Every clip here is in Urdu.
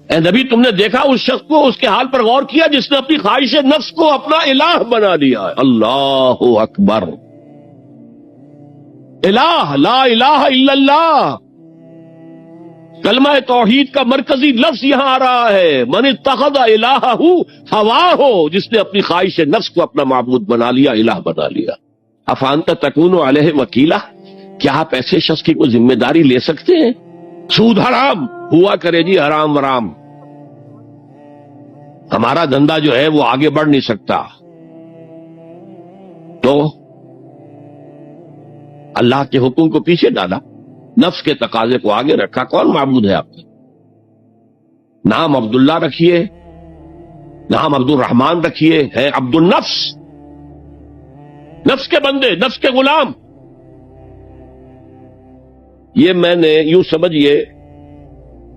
اے نبی تم نے دیکھا اس شخص کو، اس کے حال پر غور کیا جس نے اپنی خواہش نفس کو اپنا الہ بنا دیا ہے؟ اللہ اکبر، الہ، لا الہ الا اللہ، کلمہ توحید کا مرکزی لفظ یہاں آ رہا ہے، من اتخذ الہہ ہواہ، جس نے اپنی خواہش نفس کو اپنا معبود بنا لیا، الہ بنا لیا۔ افانت تکون علیہ وکیلا، کیا آپ ایسے شخص کی کوئی ذمہ داری لے سکتے ہیں؟ سود حرام ہوا کرے جی، حرام ورام، ہمارا دھندا جو ہے وہ آگے بڑھ نہیں سکتا، تو اللہ کے حکم کو پیچھے ڈالا، نفس کے تقاضے کو آگے رکھا۔ کون معبود ہے آپ کا؟ نام عبداللہ رکھیے، نام عبد الرحمان رکھیے، ہے عبد النفس، نفس کے بندے، نفس کے غلام۔ یہ میں نے یوں سمجھیے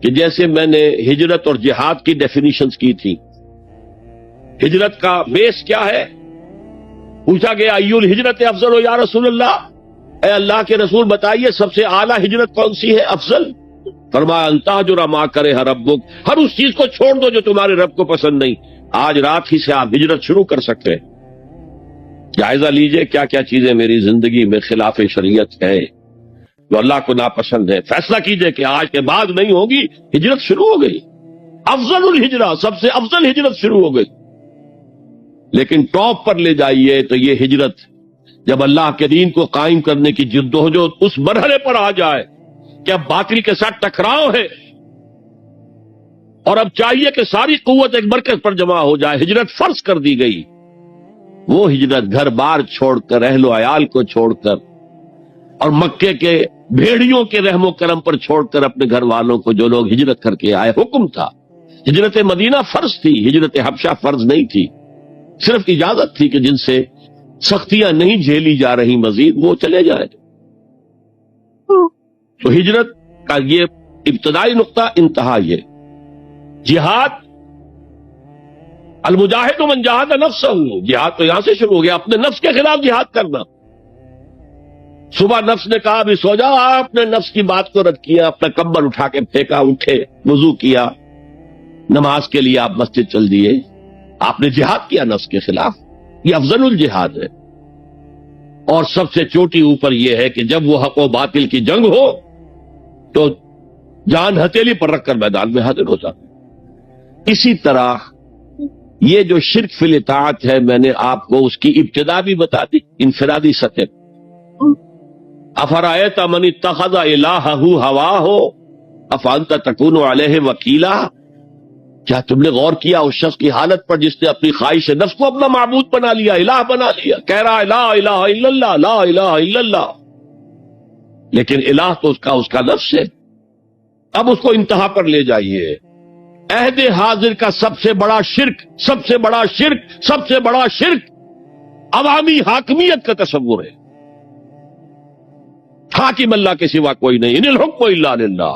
کہ جیسے میں نے ہجرت اور جہاد کی ڈیفینیشنز کی تھی۔ ہجرت کا بیس کیا ہے؟ پوچھا گیا ایو الہجرت افضل ہو یا رسول اللہ، اے اللہ کے رسول بتائیے سب سے اعلیٰ ہجرت کون سی ہے، افضل؟ فرمایا ان تہجر ما کرہ ربک، ہر اس چیز کو چھوڑ دو جو تمہارے رب کو پسند نہیں۔ آج رات ہی سے آپ ہجرت شروع کر سکتے ہیں۔ جائزہ لیجئے کیا کیا چیزیں میری زندگی میں خلاف شریعت ہے، جو اللہ کو ناپسند ہے، فیصلہ کیجئے کہ آج کے بعد نہیں ہوگی، ہجرت شروع ہو گئی، افضل الہجرہ، سب سے افضل ہجرت شروع ہو گئی۔ لیکن ٹاپ پر لے جائیے تو یہ ہجرت جب اللہ کے دین کو قائم کرنے کی جدوجہد اس مرحلے پر آ جائے کہ اب باطل کے ساتھ ٹکراؤ ہے اور اب چاہیے کہ ساری قوت ایک مرکز پر جمع ہو جائے، ہجرت فرض کر دی گئی، وہ ہجرت گھر بار چھوڑ کر، اہل و عیال کو چھوڑ کر اور مکے کے بھیڑیوں کے رحم و کرم پر چھوڑ کر اپنے گھر والوں کو، جو لوگ ہجرت کر کے آئے، حکم تھا۔ ہجرت مدینہ فرض تھی، ہجرت حبشہ فرض نہیں تھی، صرف اجازت تھی کہ جن سے سختیاں نہیں جھیلی جا رہی مزید وہ چلے جائیں۔ تو ہجرت کا یہ ابتدائی نقطہ، انتہا یہ جہاد، المجاہد من جاہد نفسہ، جہاد تو یہاں سے شروع ہو گیا، اپنے نفس کے خلاف جہاد کرنا۔ صبح نفس نے کہا بھی سو جاؤ، آپ نے نفس کی بات کو رد کیا، اپنا کمبل اٹھا کے پھینکا، اٹھے، وضو کیا، نماز کے لیے آپ مسجد چل دیے، آپ نے جہاد کیا نفس کے خلاف۔ یہ افضل الجہاد ہے، اور سب سے چوٹی اوپر یہ ہے کہ جب وہ حق و باطل کی جنگ ہو تو جان ہتھیلی پر رکھ کر میدان میں حاضر ہو جاتا۔ اسی طرح یہ جو شرک فی الاطاعت ہے، میں نے آپ کو اس کی ابتدا بھی بتا دی، انفرادی سطح پر۔ افرأیت من اتخذ الہہ ہواہ افانت تکون علیہ وکیلا، کیا تم نے غور کیا اس شخص کی حالت پر جس نے اپنی خواہش نفس کو اپنا معبود بنا لیا، الہ بنا لیا، کہہ رہا ہے لا الہ الا اللہ، لا الہ الا اللہ، لیکن الہ تو اس کا نفس ہے۔ اب اس کو انتہا پر لے جائیے۔ عہد حاضر کا سب سے بڑا شرک، سب سے بڑا شرک، سب سے بڑا شرک عوامی حاکمیت کا تصور ہے۔ حاکم اللہ کے سوا کوئی نہیں، ان الحکم الا للہ۔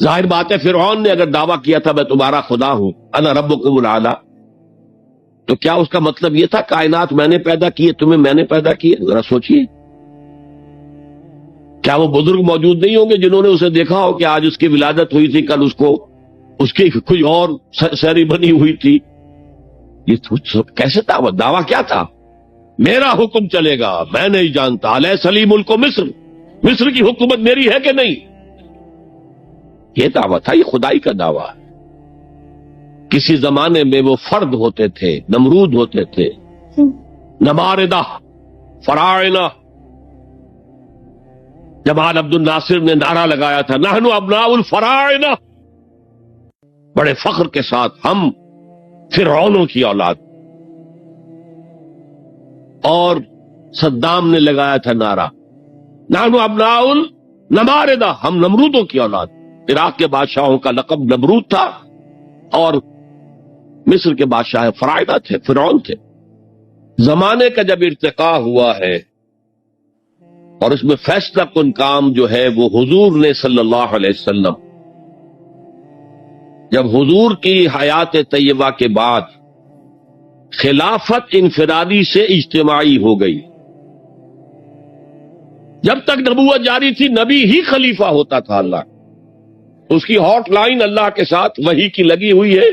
ظاہر بات ہے فرعون نے اگر دعویٰ کیا تھا میں تمہارا خدا ہوں، انا ربکم الاعلی، تو کیا اس کا مطلب یہ تھا کائنات میں نے پیدا کی ہے، تمہیں میں نے پیدا کی ہے؟ ذرا سوچئے، کیا وہ بزرگ موجود نہیں ہوں گے جنہوں نے اسے دیکھا ہو کہ آج اس کی ولادت ہوئی تھی، کل اس کی کوئی اور سیری بنی ہوئی تھی؟ یہ کیسے دعویٰ کیا تھا؟ میرا حکم چلے گا، میں نہیں جانتا، الیس لی ملک مصر، مصر کی حکومت میری ہے کہ نہیں؟ یہ دعویٰ تھا، یہ خدائی کا دعویٰ۔ کسی زمانے میں وہ فرد ہوتے تھے، نمرود ہوتے تھے، نماردہ، فراعنہ۔ جمال عبد الناصر نے نعرہ لگایا تھا نحن ابناء الفراعنہ، بڑے فخر کے ساتھ ہم فرعونوں کی اولاد۔ اور صدام نے لگایا تھا نعرہ نحن ابناء النماردہ، ہم نمرودوں کی اولاد۔ عراق کے بادشاہوں کا لقب نمرود تھا اور مصر کے بادشاہ فراعنہ تھے، فرعون تھے۔ زمانے کا جب ارتقاء ہوا ہے اور اس میں فیصلہ کن کام جو ہے وہ حضور نے صلی اللہ علیہ وسلم، جب حضور کی حیات طیبہ کے بعد خلافت انفرادی سے اجتماعی ہو گئی۔ جب تک نبوت جاری تھی نبی ہی خلیفہ ہوتا تھا اللہ، اس کی ہاٹ لائن اللہ کے ساتھ وحی کی لگی ہوئی ہے،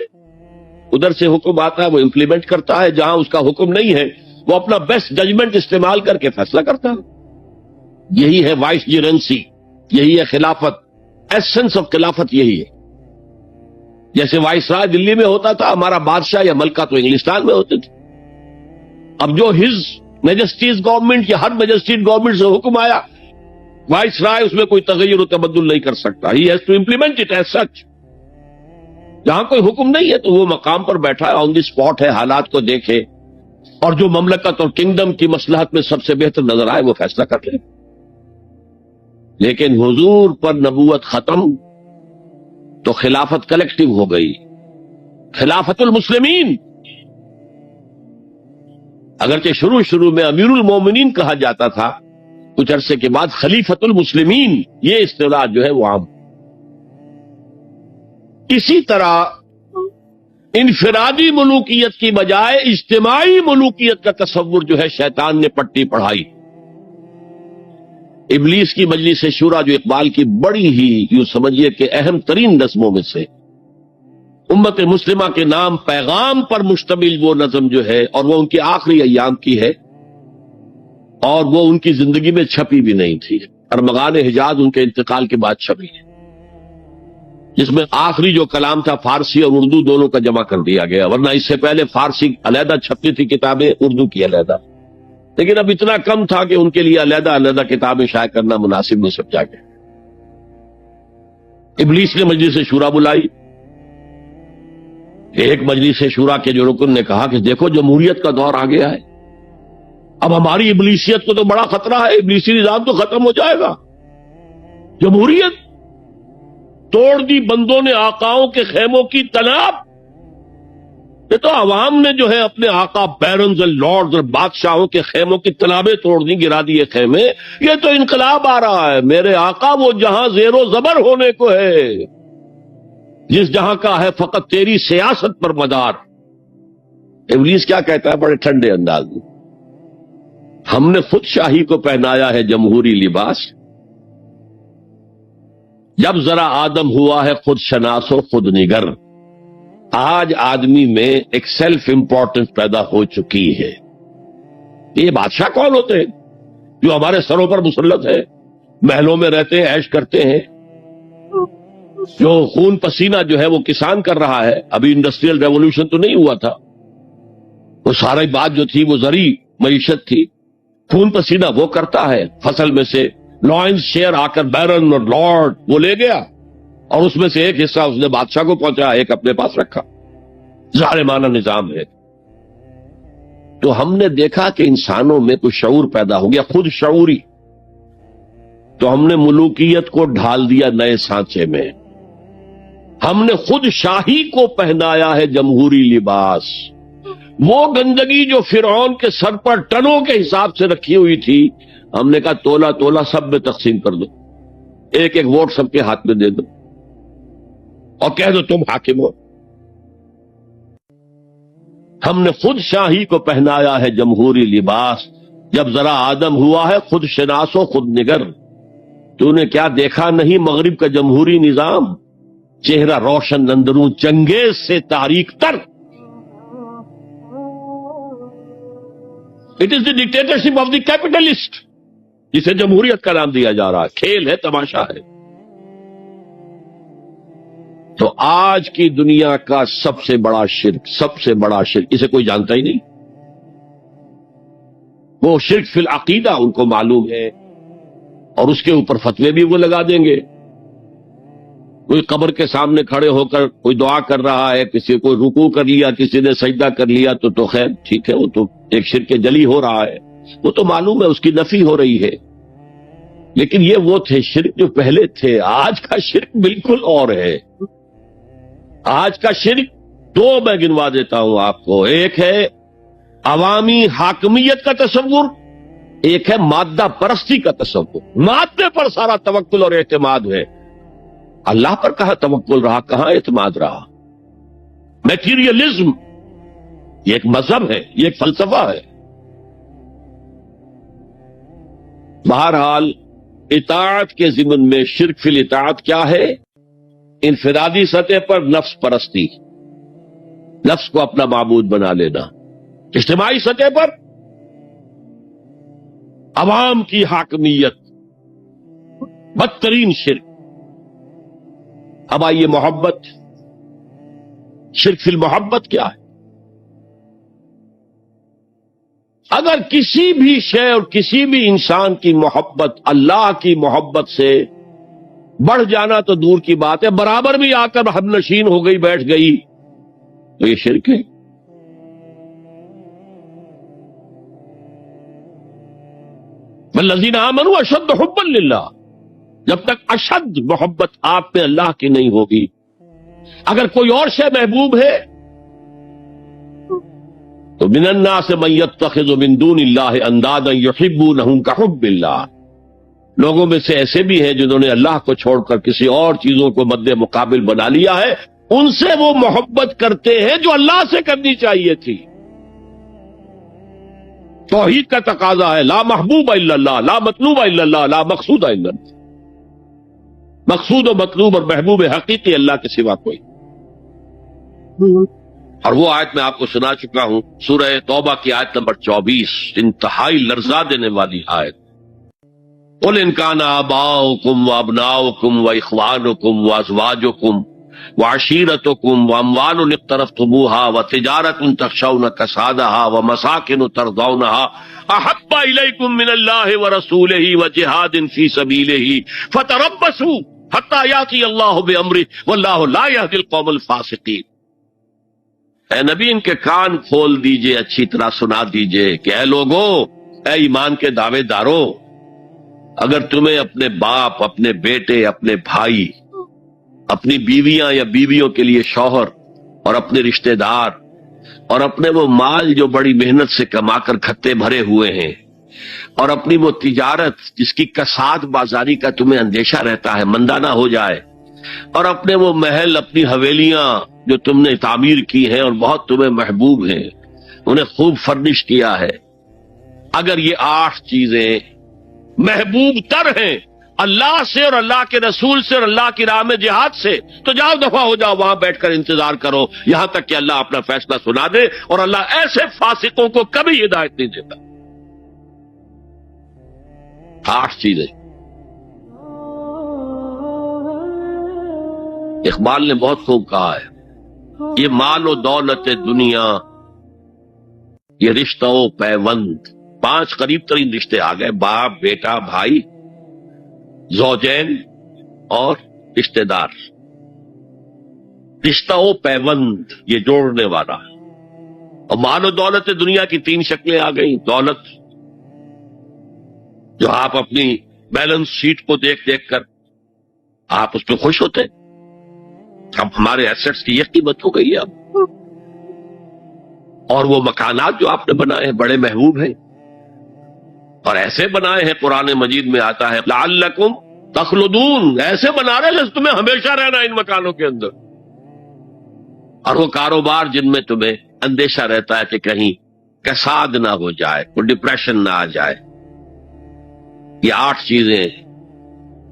ادھر سے حکم آتا ہے، وہ امپلیمنٹ کرتا ہے، جہاں اس کا حکم نہیں ہے وہ اپنا بیسٹ ججمنٹ استعمال کر کے فیصلہ کرتا ہے۔ یہی ہے وائس جیرنسی، یہی ہے خلافت، ایسنس آف خلافت یہی ہے۔ جیسے وائس رائے دلی میں ہوتا تھا، ہمارا بادشاہ یا ملکہ تو انگلستان میں ہوتے تھے۔ اب جو ہز میجسٹیز گورنمنٹ یا ہر میجسٹیز گورنمنٹ سے حکم آیا، وائس رائے اس میں کوئی تغیر و تبدل نہیں کر سکتا، he has to implement it as such. جہاں کوئی حکم نہیں ہے تو وہ مقام پر بیٹھا ہے، آن دی اسپاٹ ہے، حالات کو دیکھے اور جو مملکت اور کنگڈم کی مصلحت میں سب سے بہتر نظر آئے وہ فیصلہ کر لے۔ لیکن حضور پر نبوت ختم تو خلافت کلیکٹو ہو گئی، خلافت المسلمین۔ اگرچہ شروع میں امیر المومنین کہا جاتا تھا، کچھ عرصے کے بعد خلیفت المسلمین یہ اصطلاح جو ہے وہ عام۔ اسی طرح انفرادی ملوکیت کی بجائے اجتماعی ملوکیت کا تصور جو ہے شیطان نے پٹی پڑھائی۔ ابلیس کی مجلس شورا جو اقبال کی بڑی ہی یوں سمجھیے کہ اہم ترین نظموں میں سے، امت مسلمہ کے نام پیغام پر مشتمل وہ نظم جو ہے، اور وہ ان کے آخری ایام کی ہے، اور وہ ان کی زندگی میں چھپی بھی نہیں تھی، ارمغان حجاز ان کے انتقال کے بعد چھپی ہے، جس میں آخری جو کلام تھا فارسی اور اردو دونوں کا جمع کر دیا گیا، ورنہ اس سے پہلے فارسی علیحدہ چھپتی تھی کتابیں، اردو کی علیحدہ، لیکن اب اتنا کم تھا کہ ان کے لیے علیحدہ کتابیں شائع کرنا مناسب نہیں سمجھا گیا۔ ابلیس نے مجلس شورا بلائی، ایک مجلس شورا کے جو رکن نے کہا کہ دیکھو جمہوریت کا دور آ گیا ہے، اب ہماری ابلیسیت کو تو بڑا خطرہ ہے، ابلیسی نظام تو ختم ہو جائے گا، جمہوریت توڑ دی بندوں نے آقاؤں کے خیموں کی تناب۔ یہ تو عوام نے جو ہے اپنے آقا بیرنز اور لارڈز اور بادشاہوں کے خیموں کی تنابیں توڑ دی، گرا دیے خیمے، یہ تو انقلاب آ رہا ہے، میرے آقا وہ جہاں زیر و زبر ہونے کو ہے، جس جہاں کا ہے فقط تیری سیاست پر مدار۔ ابلیس کیا کہتا ہے بڑے ٹھنڈے انداز میں، ہم نے خود شاہی کو پہنایا ہے جمہوری لباس، جب ذرا آدم ہوا ہے خود شناس و خود نگر۔ آج آدمی میں ایک سیلف امپورٹنس پیدا ہو چکی ہے۔ یہ بادشاہ کون ہوتے ہیں جو ہمارے سروں پر مسلط ہے، محلوں میں رہتے ہیں، عیش کرتے ہیں، جو خون پسینہ جو ہے وہ کسان کر رہا ہے، ابھی انڈسٹریل ریولوشن تو نہیں ہوا تھا، وہ ساری بات جو تھی وہ زرعی معیشت تھی، خون پسینہ وہ کرتا ہے، فصل میں سے لائنز شیئر آ کر بیرن اور لارڈ وہ لے گیا، اور اس میں سے ایک حصہ اس نے بادشاہ کو پہنچایا، ایک اپنے پاس رکھا، ظالمانہ نظام ہے۔ تو ہم نے دیکھا کہ انسانوں میں کوئی شعور پیدا ہو گیا، خود شعوری، تو ہم نے ملوکیت کو ڈھال دیا نئے سانچے میں، ہم نے خود شاہی کو پہنایا ہے جمہوری لباس۔ وہ گندگی جو فرعون کے سر پر ٹنوں کے حساب سے رکھی ہوئی تھی، ہم نے کہا تولا تولا سب میں تقسیم کر دو، ایک ایک ووٹ سب کے ہاتھ میں دے دو اور کہہ دو تم حاکم ہو۔ ہم نے خود شاہی کو پہنایا ہے جمہوری لباس، جب ذرا آدم ہوا ہے خود شناس و خود نگر۔ تو نے کیا دیکھا نہیں مغرب کا جمہوری نظام، چہرہ روشن اندروں چنگیز سے تاریک تر۔ It is the dictatorship of the capitalist, جسے جمہوریت کا نام دیا جا رہا ہے، کھیل ہے، تماشا ہے۔ تو آج کی دنیا کا سب سے بڑا شرک اسے کوئی جانتا ہی نہیں، وہ شرک فی العقیدہ ان کو معلوم ہے، اور اس کے اوپر فتوے بھی وہ لگا دیں گے۔ کوئی قبر کے سامنے کھڑے ہو کر کوئی دعا کر رہا ہے، کسی کو رکوع کر لیا، کسی نے سجدہ کر لیا، تو خیر ٹھیک ہے، وہ تو ایک شرک جلی ہو رہا ہے، وہ تو معلوم ہے اس کی نفی ہو رہی ہے۔ لیکن یہ وہ تھے شرک جو پہلے تھے، آج کا شرک بالکل اور ہے۔ آج کا شرک دو میں گنوا دیتا ہوں آپ کو، ایک ہے عوامی حاکمیت کا تصور، ایک ہے مادہ پرستی کا تصور۔ مادے پر سارا توکل اور اعتماد ہے، اللہ پر کہاں توکل رہا، کہاں اعتماد رہا۔ میٹیریلزم یہ ایک مذہب ہے، یہ ایک فلسفہ ہے۔ بہرحال اطاعت کے ضمن میں شرک فی الاطاعت کیا ہے؟ انفرادی سطح پر نفس پرستی، نفس کو اپنا معبود بنا لینا، اجتماعی سطح پر عوام کی حاکمیت، بدترین شرک۔ اب آئیے محبت، شرک فی المحبت کیا ہے؟ اگر کسی بھی شے اور کسی بھی انسان کی محبت اللہ کی محبت سے بڑھ جانا تو دور کی بات ہے، برابر بھی آ کر ہم نشین ہو گئی، بیٹھ گئی، تو یہ شرک ہے۔ والذین آمنوا اشد حبا للہ، جب تک اشد محبت آپ میں اللہ کی نہیں ہوگی، اگر کوئی اور شے محبوب ہے تو من الناس من یتخذ من دون اللہ اندادا یحبونہم کحب اللہ، لوگوں میں سے ایسے بھی ہیں جنہوں نے اللہ کو چھوڑ کر کسی اور چیزوں کو مد مقابل بنا لیا ہے، ان سے وہ محبت کرتے ہیں جو اللہ سے کرنی چاہیے تھی۔ توحید کا تقاضا ہے لا محبوب الا اللہ، لا مطلوب الا اللہ، لا مقصود الا اللہ، مقصود و مطلوب اور محبوب حقیقی اللہ کے سوا کوئی۔ اور وہ آیت میں آپ کو سنا چکا ہوں، سورہ توبہ کی آیت نمبر 24، انتہائی لرزا دینے والی آیت۔ قل ان کان آباؤکم وابناؤکم واخوانکم وازواجکم وعشیرتکم واموال اقترفتموها وتجارۃ تخشون کسادها ومساکن ترضونها احب الیکم من اللہ ورسولہ وجہاد فی سبیلہ فتربصوا حتی یاتی اللہ بامرہ واللہ لا یہدی القوم الفاسقین۔ اے نبی ان کے کان کھول دیجئے، اچھی طرح سنا دیجئے کہ اے لوگوں، اے ایمان کے دعوے داروں، اگر تمہیں اپنے باپ، اپنے بیٹے، اپنے بھائی، اپنی بیویاں یا بیویوں کے لیے شوہر، اور اپنے رشتہ دار، اور اپنے وہ مال جو بڑی محنت سے کما کر کھتے بھرے ہوئے ہیں، اور اپنی وہ تجارت جس کی کساد بازاری کا تمہیں اندیشہ رہتا ہے مندہ نہ ہو جائے، اور اپنے وہ محل، اپنی حویلیاں جو تم نے تعمیر کی ہیں اور بہت تمہیں محبوب ہیں، انہیں خوب فرنش کیا ہے، اگر یہ 8 چیزیں محبوب تر ہیں اللہ سے اور اللہ کے رسول سے اور اللہ کی راہ میں جہاد سے، تو جاؤ دفع ہو جاؤ، وہاں بیٹھ کر انتظار کرو یہاں تک کہ اللہ اپنا فیصلہ سنا دے، اور اللہ ایسے فاسقوں کو کبھی ہدایت نہیں دیتا۔ 8 چیزیں اقبال نے بہت خوب کہا ہے، یہ مال و دولت دنیا، یہ رشتہ و پیوند، 5 قریب ترین رشتے آ گئے، باپ، بیٹا، بھائی، زوجین اور رشتہ دار۔ رشتہ و پیوند یہ جوڑنے والا، اور مال و دولت دنیا کی 3 شکلیں آ گئی۔ دولت جو آپ اپنی بیلنس شیٹ کو دیکھ دیکھ کر آپ اس پہ خوش ہوتے، اب ہمارے ایسٹس کی یہ قیمت ہو گئی ہے اب، اور وہ مکانات جو آپ نے بنائے ہیں بڑے محبوب ہیں، اور ایسے بنائے ہیں، قرآن مجید میں آتا ہے لعلکم تخلدون، ایسے بنا رہے ہیں تمہیں ہمیشہ رہنا ان مکانوں کے اندر، اور وہ کاروبار جن میں تمہیں اندیشہ رہتا ہے کہ کہیں کساد نہ ہو جائے، کوئی ڈپریشن نہ آ جائے۔ یہ 8 چیزیں،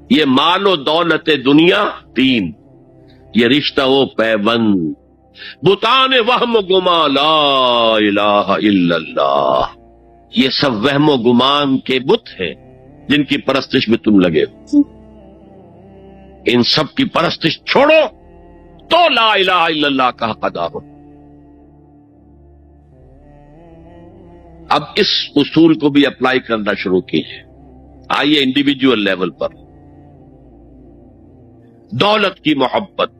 یہ مال و دولت دنیا 3، یہ رشتہ و پیوند، بتان وہم و گما لا الہ الا اللہ، یہ سب وہم و گمان کے بت ہیں جن کی پرستش میں تم لگے ہو، ان سب کی پرستش چھوڑو تو لا الہ الا اللہ کا حق ادا ہو۔ اب اس اصول کو بھی اپلائی کرنا شروع کیجیے۔ آئیے انڈیویجول لیول پر، دولت کی محبت،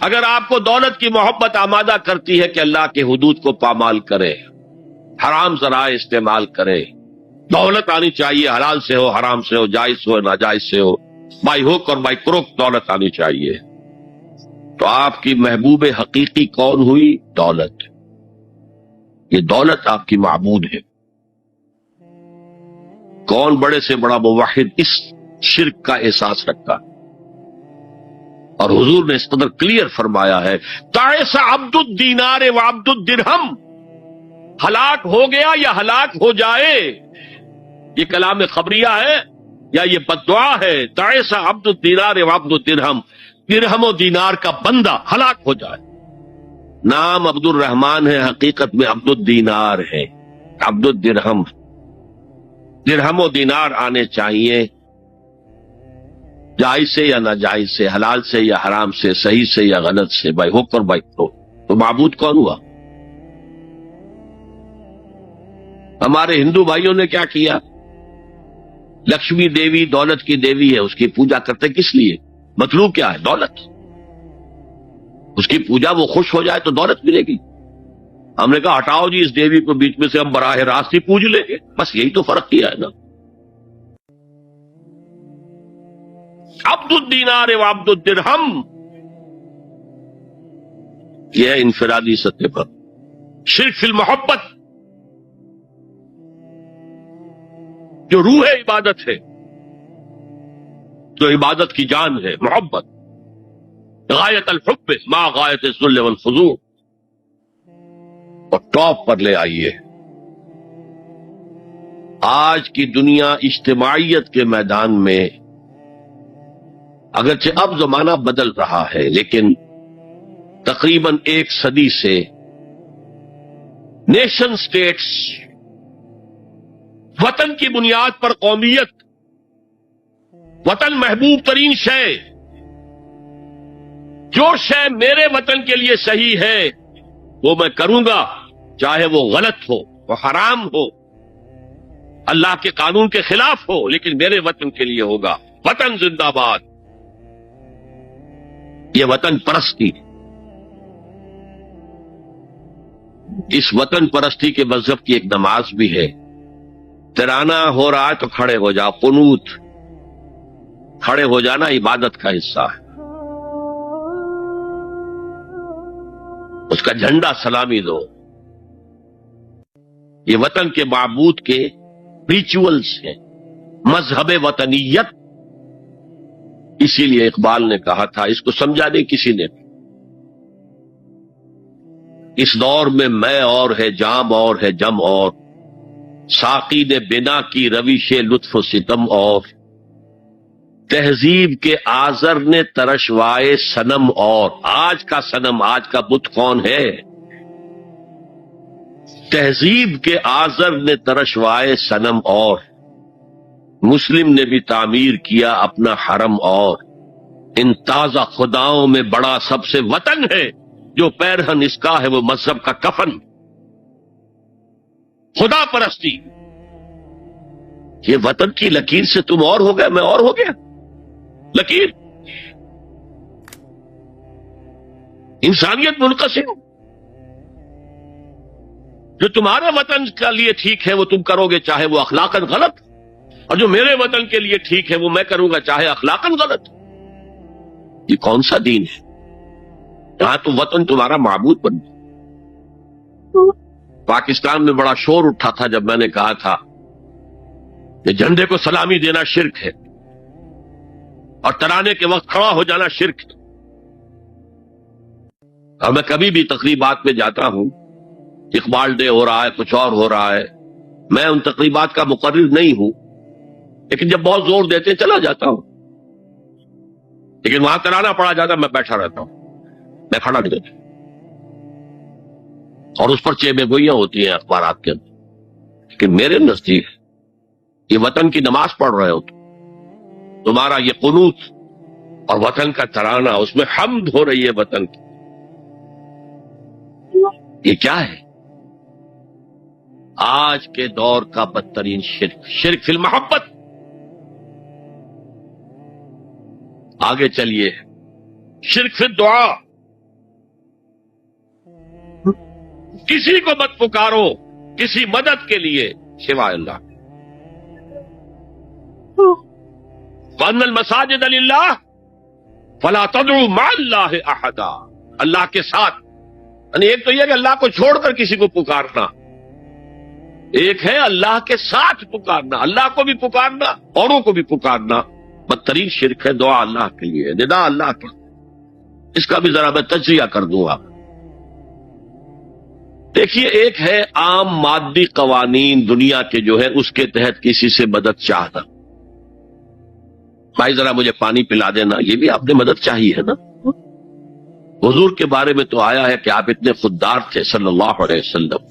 اگر آپ کو دولت کی محبت آمادہ کرتی ہے کہ اللہ کے حدود کو پامال کرے، حرام ذرائع استعمال کرے، دولت آنی چاہیے، حلال سے ہو، حرام سے ہو، جائز سے ہو، ناجائز سے ہو، بائی ہوک اور بائی کروک دولت آنی چاہیے، تو آپ کی محبوب حقیقی کون ہوئی؟ دولت۔ یہ دولت آپ کی معبود ہے۔ کون بڑے سے بڑا موحد اس شرک کا احساس رکھتا، اور حضور نے اس قدر کلیئر فرمایا ہے، تعس عبد الدینار و عبد الدرہم، ہلاک ہو گیا یا ہلاک ہو جائے، یہ کلام خبریہ ہے، یا یہ بددعا ہے، تعیسا عبد الدینار و عبد الدرہم، درہم و دینار کا بندہ ہلاک ہو جائے۔ نام عبد الرحمن ہے، حقیقت میں عبد الدینار ہے، عبد الدرہم۔ درہم و دینار آنے چاہیے، جائز سے یا ناجائز سے، حلال سے یا حرام سے، صحیح سے یا غلط سے۔ بھائی ہو کر بھائی تو معبود کون ہوا؟ ہمارے ہندو بھائیوں نے کیا کیا؟ لکشمی دیوی دولت کی دیوی ہے، اس کی پوجا کرتے کس لیے؟ مطلوب کیا ہے؟ دولت۔ اس کی پوجا وہ خوش ہو جائے تو دولت ملے گی۔ ہم نے کہا ہٹاؤ جی اس دیوی کو بیچ میں سے، ہم براہ راست ہی پوج لیں گے، بس یہی تو فرق کیا ہے نا۔ عبد الدینار و عبد الدرہم، یہ ہے انفرادی سطح پر۔ شرک فی المحبت، جو روح عبادت ہے، جو عبادت کی جان ہے، محبت، غایت الحب ما غایت الذل والخضوع، اور ٹاپ پر لے آئیے۔ آج کی دنیا اجتماعیت کے میدان میں اگرچہ اب زمانہ بدل رہا ہے، لیکن تقریباً 1 صدی سے نیشن سٹیٹس، وطن کی بنیاد پر قومیت، وطن محبوب ترین شے، جو شے میرے وطن کے لیے صحیح ہے وہ میں کروں گا، چاہے وہ غلط ہو، وہ حرام ہو، اللہ کے قانون کے خلاف ہو، لیکن میرے وطن کے لیے ہوگا۔ وطن زندہ باد، یہ وطن پرستی۔ اس وطن پرستی کے مذہب کی ایک نماز بھی ہے، ترانہ ہو رہا ہے تو کھڑے ہو جاؤ، قنوت، کھڑے ہو جانا عبادت کا حصہ ہے۔ اس کا جھنڈا سلامی دو۔ یہ وطن کے معبود کے ریچولز ہیں، مذہب وطنیت۔ اسی لیے اقبال نے کہا تھا، اس کو سمجھا نہیں کسی نے، اس دور میں اور ہے، جام اور ہے، جم اور، ساقی نے بنا کی روش لطف و ستم اور، تہذیب کے آزر نے ترشوائے صنم اور۔ آج کا صنم، آج کا بت کون ہے؟ تہذیب کے آزر نے ترشوائے صنم اور، مسلم نے بھی تعمیر کیا اپنا حرم اور۔ ان تازہ خداؤں میں بڑا سب سے وطن ہے، جو پیرہن اس کا ہے وہ مذہب کا کفن۔ خدا پرستی، یہ وطن کی لکیر سے تم اور ہو گئے، میں اور ہو گیا۔ لکیر، انسانیت منقسم، جو تمہارے وطن کے لیے ٹھیک ہے وہ تم کرو گے چاہے وہ اخلاقاً غلط، اور جو میرے وطن کے لیے ٹھیک ہے وہ میں کروں گا چاہے اخلاقاً غلط۔ یہ کون سا دین ہے؟ یہاں تو وطن تمہارا معبود بن گیا۔ پاکستان میں بڑا شور اٹھا تھا جب میں نے کہا تھا کہ جھنڈے کو سلامی دینا شرک ہے اور ترانے کے وقت کھڑا ہو جانا شرک ہے۔ اور میں کبھی بھی تقریبات میں جاتا ہوں، اقبال ڈے ہو رہا ہے، کچھ اور ہو رہا ہے، میں ان تقریبات کا مقرر نہیں ہوں، لیکن جب بہت زور دیتے ہیں چلا جاتا ہوں، لیکن وہاں ترانہ پڑا جاتا میں بیٹھا رہتا ہوں، میں کھڑا نہیں رہتا، اور اس پر چیبے گوئیاں ہوتی ہیں اخبارات کے اندر۔ لیکن میرے نزدیک یہ وطن کی نماز پڑھ رہے ہو، تمہارا یہ قنوت اور وطن کا ترانہ، اس میں حمد ہو رہی ہے وطن کی، یہ کیا ہے؟ آج کے دور کا بدترین شرک، شرک فی المحبت۔ آگے چلیے، شرک فی الدعا، کسی کو مت پکارو کسی مدد کے لیے سوائے اللہ۔ وَأَنَّ الْمَسَاجِدَ لِلَّهِ فَلَا تَدْعُوا مَعَ اللَّهِ أَحَدًا، اللہ کے ساتھ، یعنی ایک تو یہ کہ اللہ کو چھوڑ کر کسی کو پکارنا، ایک ہے اللہ کے ساتھ پکارنا، اللہ کو بھی پکارنا، اوروں کو بھی پکارنا۔ بدترین شرک ہے دعا اللہ کے لیے، ندا اللہ کے۔ اس کا بھی ذرا میں تجزیہ کر دوں گا۔ دیکھیے، ایک ہے عام مادی قوانین دنیا کے جو ہے اس کے تحت کسی سے مدد چاہنا، بھائی ذرا مجھے پانی پلا دینا، یہ بھی آپ نے مدد چاہیے ہے نا۔ حضور کے بارے میں تو آیا ہے کہ آپ اتنے خوددار تھے صلی اللہ علیہ وسلم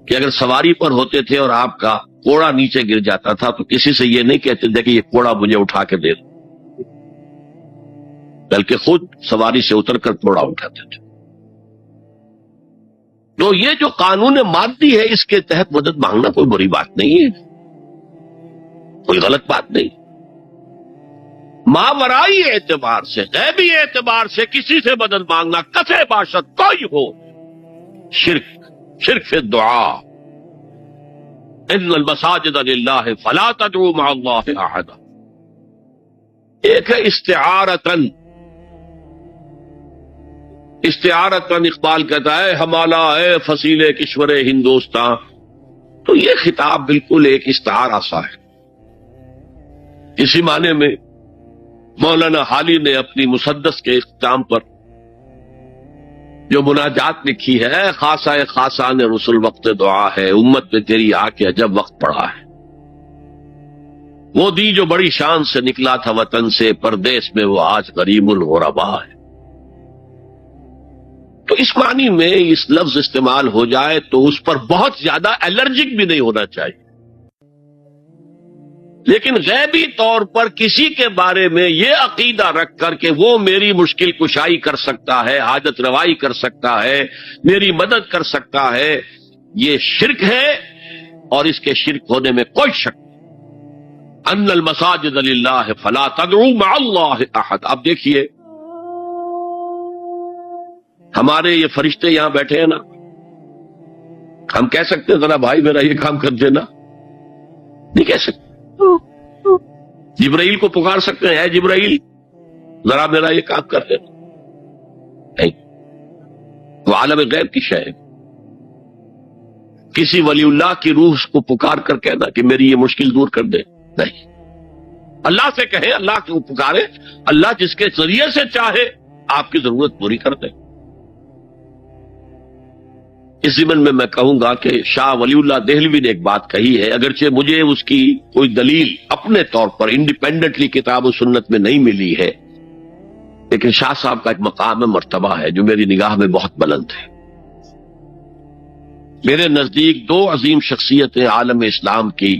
کہ اگر سواری پر ہوتے تھے اور آپ کا کوڑا نیچے گر جاتا تھا تو کسی سے یہ نہیں کہتے تھے کہ یہ کوڑا مجھے اٹھا کے دے دو، بلکہ خود سواری سے اتر کر کوڑا اٹھاتے تھے۔ تو یہ جو قانون مادی ہے اس کے تحت مدد مانگنا کوئی بری بات نہیں ہے، کوئی غلط بات نہیں۔ ماورائی اعتبار سے، غیبی اعتبار سے کسی سے مدد مانگنا کسے باشد کوئی ہو، شرک فی الدعا، ان المساجد للہ فلا تدعوا مع اللہ احدا۔ ایک ہے استعارتن، استعارتن اقبال کہتا ہے ہمالا اے فصیل کشور ہندوستان، تو یہ خطاب بالکل ایک استعارہ سا ہے۔ اسی معنی میں مولانا حالی نے اپنی مسدس کے اختتام پر جو مناجات لکھی ہے، خاصہ خاصان رسول وقت دعا ہے، امت میں تیری آ کے عجب وقت پڑا ہے، وہ دی جو بڑی شان سے نکلا تھا وطن سے، پردیس میں وہ آج غریب الغربا ہے۔ تو اس معنی میں اس لفظ استعمال ہو جائے تو اس پر بہت زیادہ الرجک بھی نہیں ہونا چاہیے، لیکن غیبی طور پر کسی کے بارے میں یہ عقیدہ رکھ کر کہ وہ میری مشکل کشائی کر سکتا ہے، حاجت روائی کر سکتا ہے، میری مدد کر سکتا ہے، یہ شرک ہے، اور اس کے شرک ہونے میں کوئی شک نہیں۔ ان المساجد للہ فلا تدعوا مع اللہ احد۔ اب دیکھیے ہمارے یہ فرشتے یہاں بیٹھے ہیں نا، ہم کہہ سکتے ہیں ذرا بھائی میرا یہ کام کر دینا؟ نہیں کہہ سکتے۔ جبرائیل کو پکار سکتے ہیں، اے جبرائیل ذرا میرا یہ کام کر دینا؟ نہیں، وہ عالم غیب کی شے ہے۔ کسی ولی اللہ کی روح کو پکار کر کہنا کہ میری یہ مشکل دور کر دے، نہیں۔ اللہ سے کہیں، اللہ کو پکارے، اللہ جس کے ذریعے سے چاہے آپ کی ضرورت پوری کر دے۔ اس ضمن میں میں کہوں گا کہ شاہ ولی اللہ دہلوی نے ایک بات کہی ہے، اگرچہ مجھے اس کی کوئی دلیل اپنے طور پر انڈیپینڈنٹلی کتاب و سنت میں نہیں ملی ہے، لیکن شاہ صاحب کا ایک مقام مرتبہ ہے جو میری نگاہ میں بہت بلند ہے۔ میرے نزدیک دو عظیم شخصیتیں عالم اسلام کی،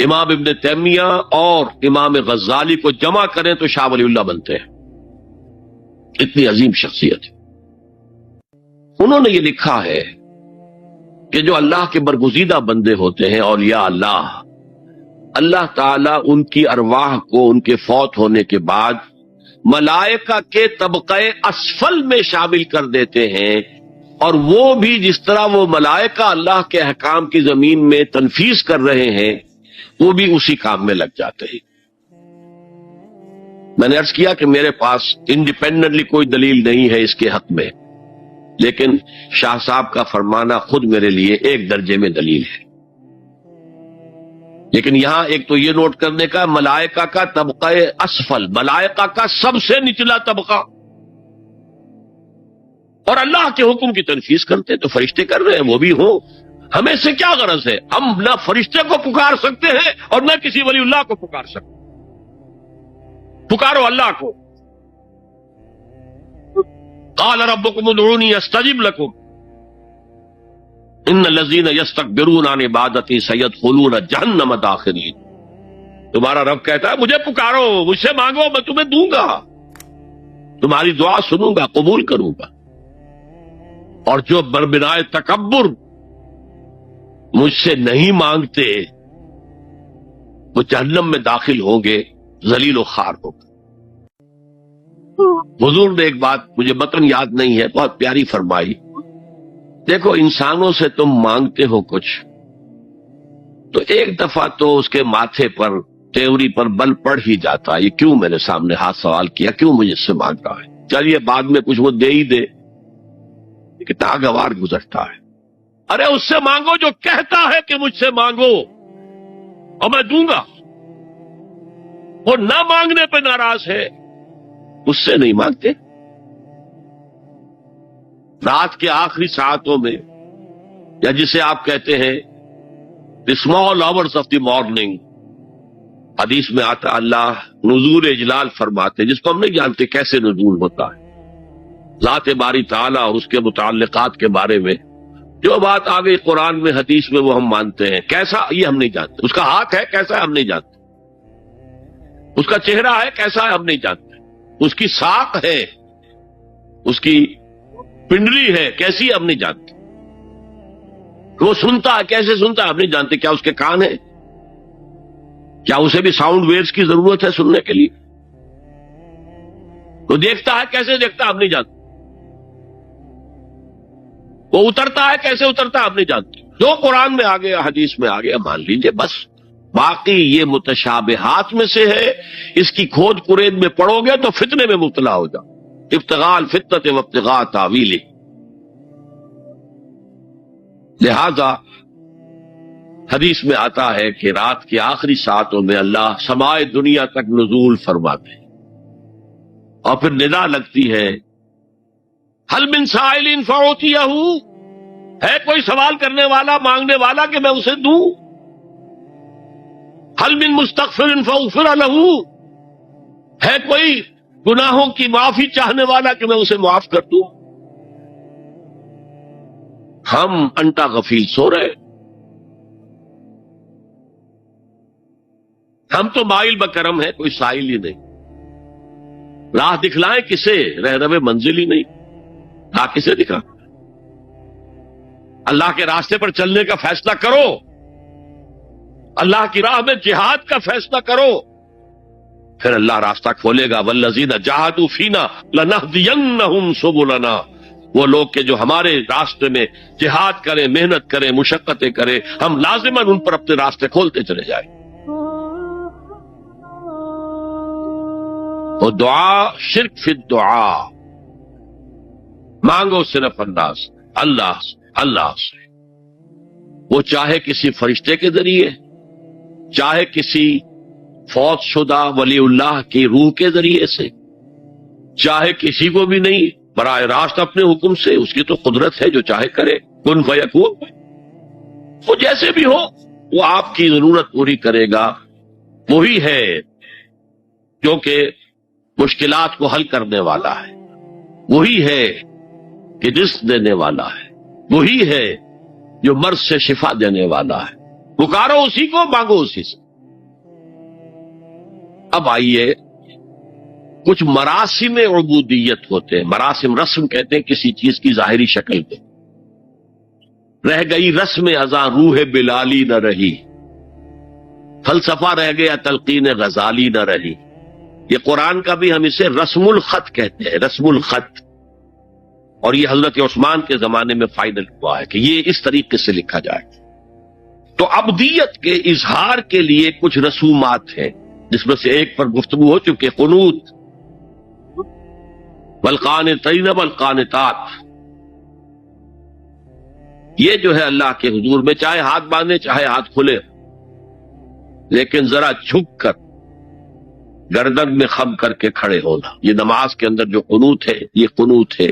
امام ابن تیمیہ اور امام غزالی کو جمع کریں تو شاہ ولی اللہ بنتے ہیں، اتنی عظیم شخصیت ہے۔ انہوں نے یہ لکھا ہے کہ جو اللہ کے برگزیدہ بندے ہوتے ہیں، اولیاء اللہ، اللہ تعالیٰ ان کی ارواح کو ان کے فوت ہونے کے بعد ملائکہ کے طبقہ اسفل میں شامل کر دیتے ہیں، اور وہ بھی جس طرح وہ ملائکہ اللہ کے احکام کی زمین میں تنفیذ کر رہے ہیں وہ بھی اسی کام میں لگ جاتے ہیں۔ میں نے عرض کیا کہ میرے پاس انڈیپینڈنٹلی کوئی دلیل نہیں ہے اس کے حق میں، لیکن شاہ صاحب کا فرمانا خود میرے لیے ایک درجے میں دلیل ہے۔ لیکن یہاں ایک تو یہ نوٹ کرنے کا، ملائکہ کا طبقہ اسفل، ملائکہ کا سب سے نچلا طبقہ، اور اللہ کے حکم کی تنفیذ کرتے تو فرشتے کر رہے ہیں، وہ بھی ہوں، ہمیں سے کیا غرض ہے؟ ہم نہ فرشتے کو پکار سکتے ہیں اور نہ کسی ولی اللہ کو پکار سکتے۔ پکارو اللہ کو، قال ربکم ادعونی استجب لکم ان الذین یستکبرون عن عبادتی سیدخلون جہنم داخرین۔ تمہارا رب کہتا ہے مجھے پکارو، مجھ سے مانگو، میں تمہیں دوں گا، تمہاری دعا سنوں گا، قبول کروں گا، اور جو بربنائے تکبر مجھ سے نہیں مانگتے وہ جہنم میں داخل ہوں گے، ذلیل و خوار ہو گے۔ حضور نے ایک بات مجھے متن یاد نہیں ہے، بہت پیاری فرمائی، دیکھو انسانوں سے تم مانگتے ہو کچھ تو ایک دفعہ تو اس کے ماتھے پر، تیوری پر بل پڑ ہی جاتا ہے، یہ کیوں میرے سامنے ہاتھ سوال کیا، کیوں مجھے اس سے مانگ رہا ہے، چلیے بعد میں کچھ وہ دے ہی دے، لیکن ناگوار گزرتا ہے۔ ارے اس سے مانگو جو کہتا ہے کہ مجھ سے مانگو اور میں دوں گا، اور نہ مانگنے پہ ناراض ہے، اس سے نہیں مانگتے۔ رات کے آخری ساعتوں میں، یا جسے آپ کہتے ہیں the small hours of the morning، حدیث میں آتا اللہ نزول اجلال فرماتے، جس کو ہم نہیں جانتے کیسے نزول ہوتا ہے، ذات باری تعالیٰ اور اس کے متعلقات کے بارے میں جو بات آ گئی قرآن میں حدیث میں وہ ہم مانتے ہیں، کیسا یہ ہم نہیں جانتے، اس کا ہاتھ ہے کیسا ہے ہم نہیں جانتے، اس کا چہرہ ہے کیسا ہے ہم نہیں جانتے، اس کی ساق ہے، اس کی پنڈلی ہے کیسی ہم نہیں جانتے، وہ سنتا ہے کیسے سنتا ہے ہم نہیں جانتے، کیا اس کے کان ہیں، کیا اسے بھی ساؤنڈ ویوز کی ضرورت ہے سننے کے لیے، وہ دیکھتا ہے کیسے دیکھتا ہے ہم نہیں جانتے، وہ اترتا ہے کیسے اترتا ہے ہم نہیں جانتے، جو قرآن میں آ گیا حدیث میں آ گیا مان لیجئے بس، باقی یہ متشابہات میں سے ہے، اس کی کھود کرید میں پڑو گے تو فتنے میں مبتلا ہو جاؤ، ابتغاء الفتنة وابتغاء تاویلہ۔ لہذا حدیث میں آتا ہے کہ رات کی آخری ساعتوں میں اللہ سمائے دنیا تک نزول فرماتے ہیں، اور پھر ندا لگتی ہے حل من سائل فاعطیہ، ہے کوئی سوال کرنے والا مانگنے والا کہ میں اسے دوں، حل من مستغفر فاغفر لہ، ہے کوئی گناہوں کی معافی چاہنے والا کہ میں اسے معاف کر دوں، ہم انٹا غفیل سو رہے، ہم تو مائل بکرم ہے، کوئی سائل ہی نہیں، راہ دکھلائیں کسے، رہنم منزل ہی نہیں، راہ کسے دکھا، اللہ کے راستے پر چلنے کا فیصلہ کرو، اللہ کی راہ میں جہاد کا فیصلہ کرو، پھر اللہ راستہ کھولے گا، والذین جاہدوا فینا لنہدینہم سبلنا، وہ لوگ کہ جو ہمارے راستے میں جہاد کریں، محنت کریں، مشقتیں کریں، ہم لازماً ان پر اپنے راستے کھولتے چلے جائیں۔ وہ دعا شرک فی الدعا، مانگو صرف اللہ سے، وہ چاہے کسی فرشتے کے ذریعے، چاہے کسی فوت شدہ ولی اللہ کی روح کے ذریعے سے، چاہے کسی کو بھی نہیں، براہ راست اپنے حکم سے، اس کی تو قدرت ہے جو چاہے کرے، کن فیکون، وہ جیسے بھی ہو وہ آپ کی ضرورت پوری کرے گا، وہی ہے جو کہ مشکلات کو حل کرنے والا ہے، وہی ہے کہ رزق دینے والا ہے، وہی ہے جو مرض سے شفا دینے والا ہے، پکارو اسی کو، مانگو اسی سے۔ اب آئیے کچھ مراسم عبودیت ہوتے ہیں، مراسم رسم کہتے ہیں کسی چیز کی ظاہری شکل پہ، رہ گئی رسم ازاں روح بلالی نہ رہی، فلسفہ رہ گیا تلقین غزالی نہ رہی، یہ قرآن کا بھی ہم اسے رسم الخط کہتے ہیں، رسم الخط، اور یہ حضرت عثمان کے زمانے میں فائنل ہوا ہے کہ یہ اس طریقے سے لکھا جائے۔ تو عبدیت کے اظہار کے لیے کچھ رسومات ہیں، جس میں سے ایک پر گفتگو ہو چکی، قنوت، والقانتین والقانتات، یہ جو ہے اللہ کے حضور میں چاہے ہاتھ باندھے چاہے ہاتھ کھلے، لیکن ذرا جھک کر گردن میں خم کر کے کھڑے ہونا، یہ نماز کے اندر جو قنوت ہے یہ قنوت ہے،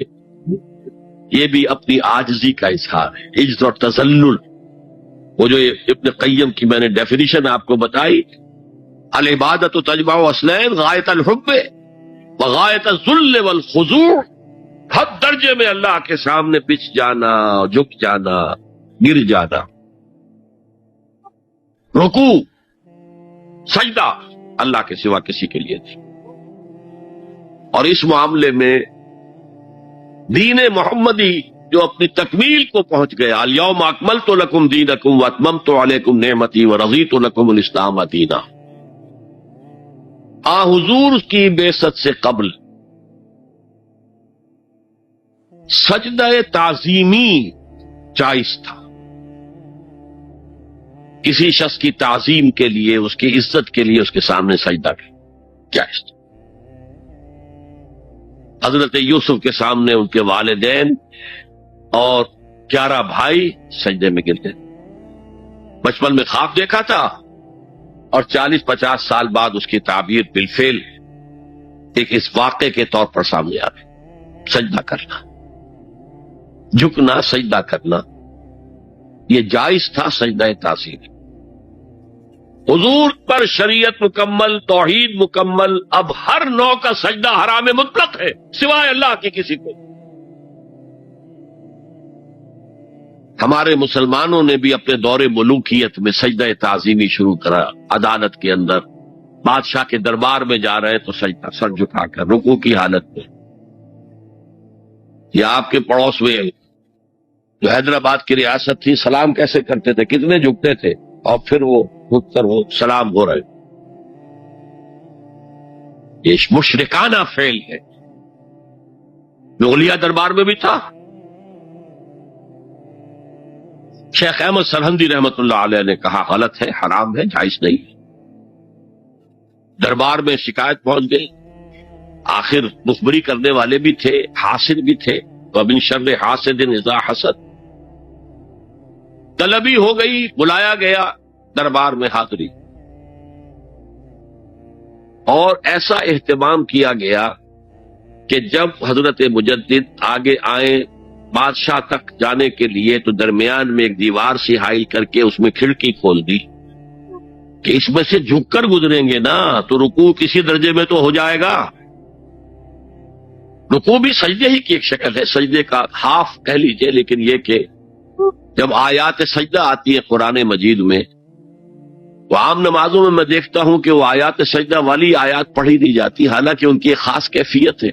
یہ بھی اپنی عاجزی کا اظہار ہے، عجز اور تذلل۔ وہ جو ابن قیم کی میں نے ڈیفینیشن آپ کو بتائی، العبادت تجمع اصلین، غایت الحب وغایت الذل والخضوع، حد درجے میں اللہ کے سامنے پچھ جانا، جھک جانا، گر جانا، رکوع، سجدہ اللہ کے سوا کسی کے لیے نہیں۔ اور اس معاملے میں دین محمدی جو اپنی تکمیل کو پہنچ گیا، الیوم اکملت لکم دینکم واتممت علیکم نعمتی ورضیت لکم الاسلام دینا، حضور کی بعثت سے قبل سجدہ تعظیمی جائز تھا، کسی شخص کی تعظیم کے لیے، اس کی عزت کے لیے اس کے سامنے سجدہ جائز تھا۔ حضرت یوسف کے سامنے ان کے والدین اور 11 بھائی سجدے میں گر گئے، بچپن میں خواب دیکھا تھا اور 40-50 سال بعد اس کی تعبیر بالفعل ایک اس واقعے کے طور پر سامنے آ گئی۔ سجدہ کرنا، جھکنا، سجدہ کرنا، یہ جائز تھا سجدہ تعظیم۔ حضور پر شریعت مکمل، توحید مکمل، اب ہر نوع کا سجدہ حرام مطلق ہے سوائے اللہ کے کسی کو۔ ہمارے مسلمانوں نے بھی اپنے دور ملوکیت میں سجدہ تعظیمی شروع کرا، عدالت کے اندر بادشاہ کے دربار میں جا رہے تو سجدہ سر جھکا کر رکوع کی حالت میں۔ یا آپ کے پڑوس میں جو حیدرآباد کی ریاست تھی، سلام کیسے کرتے تھے، کتنے جھکتے تھے، اور پھر وہ جھک کر وہ سلام ہو رہے۔ یہ مشرکانہ فعل ہے، مغلیہ دربار میں بھی تھا۔ شیخ احمد سرہندی رحمت اللہ علیہ نے کہا غلط ہے، حرام ہے، جائز نہیں۔ دربار میں شکایت پہنچ گئی، آخر مخبری کرنے والے بھی تھے، حاسد بھی تھے، وَمِن شَرِّ حَاسِدٍ إِذَا حَسَدَ، طلبی ہو گئی، بلایا گیا دربار میں حاضری، اور ایسا اہتمام کیا گیا کہ جب حضرت مجدد آگے آئے بادشاہ تک جانے کے لیے تو درمیان میں ایک دیوار سی حائل کر کے اس میں کھڑکی کھول دی کہ اس میں سے جھک کر گزریں گے نا تو رکوع کسی درجے میں تو ہو جائے گا۔ رکوع بھی سجدے ہی کی ایک شکل ہے، سجدے کا ہاف کہہ لیجئے، لیکن یہ کہ جب آیات سجدہ آتی ہے قرآن مجید میں، وہ عام نمازوں میں میں دیکھتا ہوں کہ وہ آیات سجدہ والی آیات پڑھی نہیں جاتی، حالانکہ ان کی ایک خاص کیفیت ہے۔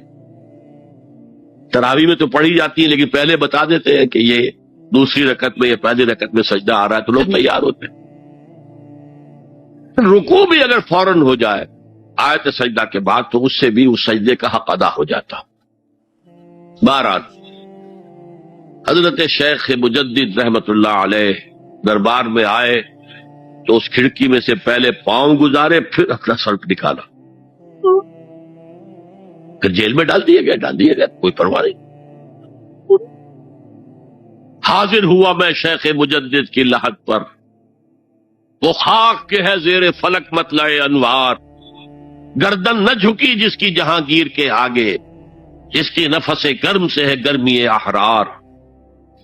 تراویح میں تو پڑھی جاتی ہے، لیکن پہلے بتا دیتے ہیں کہ یہ دوسری رکعت میں یا پہلی رکعت میں سجدہ آ رہا ہے تو لوگ تیار ہوتے ہیں۔ رکوع بھی اگر فوراً ہو جائے آیت سجدہ کے بعد تو اس سے بھی اس سجدے کا حق ادا ہو جاتا۔ بہرحال حضرت شیخ مجدد رحمت اللہ علیہ دربار میں آئے تو اس کھڑکی میں سے پہلے پاؤں گزارے، پھر اپنا سر نکالا، پھر جیل میں ڈال دیا گیا، کوئی پرواہ نہیں۔ حاضر ہوا میں شیخ مجدد کی لحد پر، وہ خاک کے ہے زیر فلک مطلع انوار، گردن نہ جھکی جس کی جہانگیر کے آگے، جس کی نفس گرم سے ہے گرمی احرار،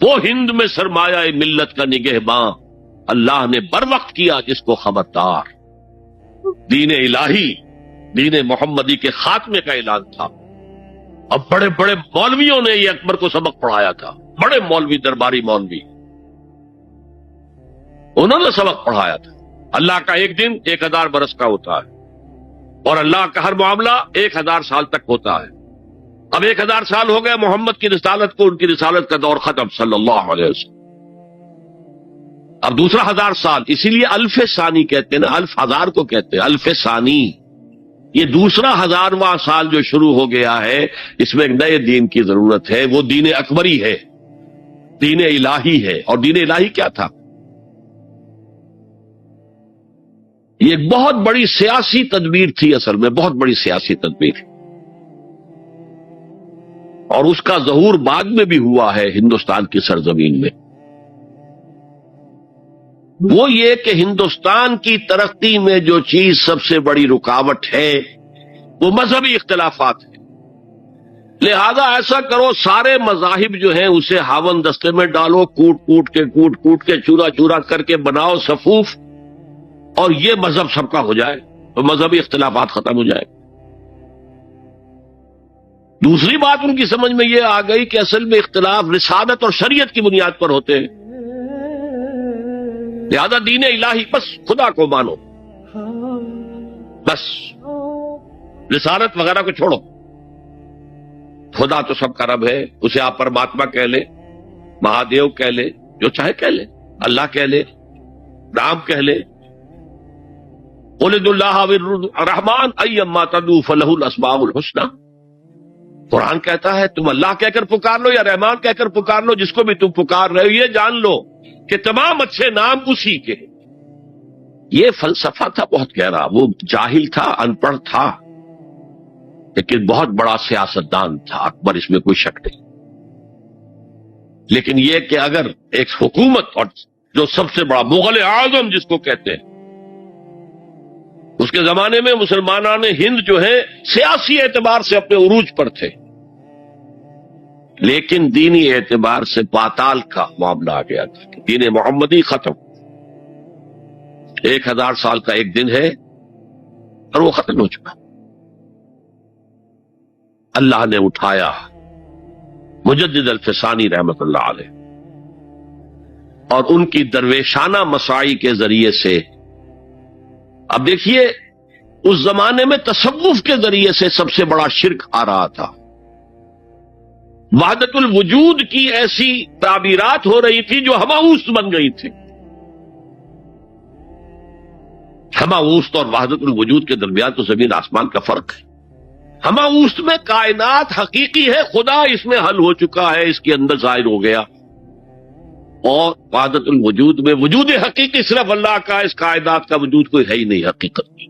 وہ ہند میں سرمایہ ملت کا نگہباں، اللہ نے بر وقت کیا جس کو خبردار۔ دین الہی، دین محمدی کے خاتمے کا اعلان تھا۔ اب بڑے بڑے مولویوں نے یہ اکبر کو سبق پڑھایا تھا، بڑے مولوی، درباری مولوی، انہوں نے سبق پڑھایا تھا۔ اللہ کا ایک دن 1000 برس کا ہوتا ہے، اور اللہ کا ہر معاملہ 1000 سال تک ہوتا ہے۔ اب 1000 سال ہو گئے محمد کی رسالت کو، ان کی رسالت کا دور ختم صلی اللہ علیہ وسلم۔ اب دوسرا 1000 سال، اسی لیے الف ثانی کہتے ہیں نا، الف ہزار کو کہتے ہیں الف ثانی۔ یہ دوسرا 1000واں سال جو شروع ہو گیا ہے، اس میں ایک نئے دین کی ضرورت ہے، وہ دین اکبری ہے، دین الہی ہے۔ اور دین الہی کیا تھا؟ یہ ایک بہت بڑی سیاسی تدبیر تھی، اصل میں بہت بڑی سیاسی تدبیر، اور اس کا ظہور بعد میں بھی ہوا ہے ہندوستان کی سرزمین میں۔ وہ یہ کہ ہندوستان کی ترقی میں جو چیز سب سے بڑی رکاوٹ ہے وہ مذہبی اختلافات ہیں۔ لہذا ایسا کرو، سارے مذاہب جو ہیں اسے ہاون دستے میں ڈالو، کوٹ کوٹ کے چورا چورا کر کے بناؤ صفوف، اور یہ مذہب سب کا ہو جائے تو مذہبی اختلافات ختم ہو جائے۔ دوسری بات ان کی سمجھ میں یہ آ گئی کہ اصل میں اختلاف رسالت اور شریعت کی بنیاد پر ہوتے ہیں، لہذا دین الہی بس خدا کو مانو، بس رسالت وغیرہ کو چھوڑو۔ خدا تو سب کا رب ہے، اسے آپ پرماتما کہہ لیں، مہادیو کہہ لیں، جو چاہے کہہ لیں، اللہ کہہ لیں، رام کہہ لیں، قل ادعوا اللہ الرحمن ایما تدعوا فلہ الاسماء الحسنی۔ قرآن کہتا ہے تم اللہ کہہ کر پکار لو یا رحمان کہہ کر پکار لو، جس کو بھی تم پکار رہے ہو یہ جان لو کہ تمام اچھے نام اسی کے۔ یہ فلسفہ تھا بہت گہرا، وہ جاہل تھا، ان پڑھ تھا، لیکن بہت بڑا سیاستدان تھا اکبر، اس میں کوئی شک نہیں۔ لیکن یہ کہ اگر ایک حکومت، اور جو سب سے بڑا مغل اعظم جس کو کہتے ہیں، اس کے زمانے میں مسلمانان ہند جو ہیں سیاسی اعتبار سے اپنے عروج پر تھے، لیکن دینی اعتبار سے پاتال کا معاملہ آ گیا تھا، دین محمدی ختم۔ 1000 سال کا ایک دن ہے اور وہ ختم ہو چکا. اللہ نے اٹھایا مجدد الفسانی رحمت اللہ علیہ اور ان کی درویشانہ مساعی کے ذریعے سے. اب دیکھیے اس زمانے میں تصوف کے ذریعے سے سب سے بڑا شرک آ رہا تھا. وحدت الوجود کی ایسی تعبیرات ہو رہی تھی جو ہماؤست بن گئی تھی. ہماؤست اور وحدت الوجود کے درمیان تو زمین آسمان کا فرق ہے. ہماؤست میں کائنات حقیقی ہے، خدا اس میں حل ہو چکا ہے، اس کے اندر ظاہر ہو گیا. اور وحدت الوجود میں وجود حقیقی صرف اللہ کا، اس کائنات کا وجود کوئی ہے ہی نہیں حقیقت میں.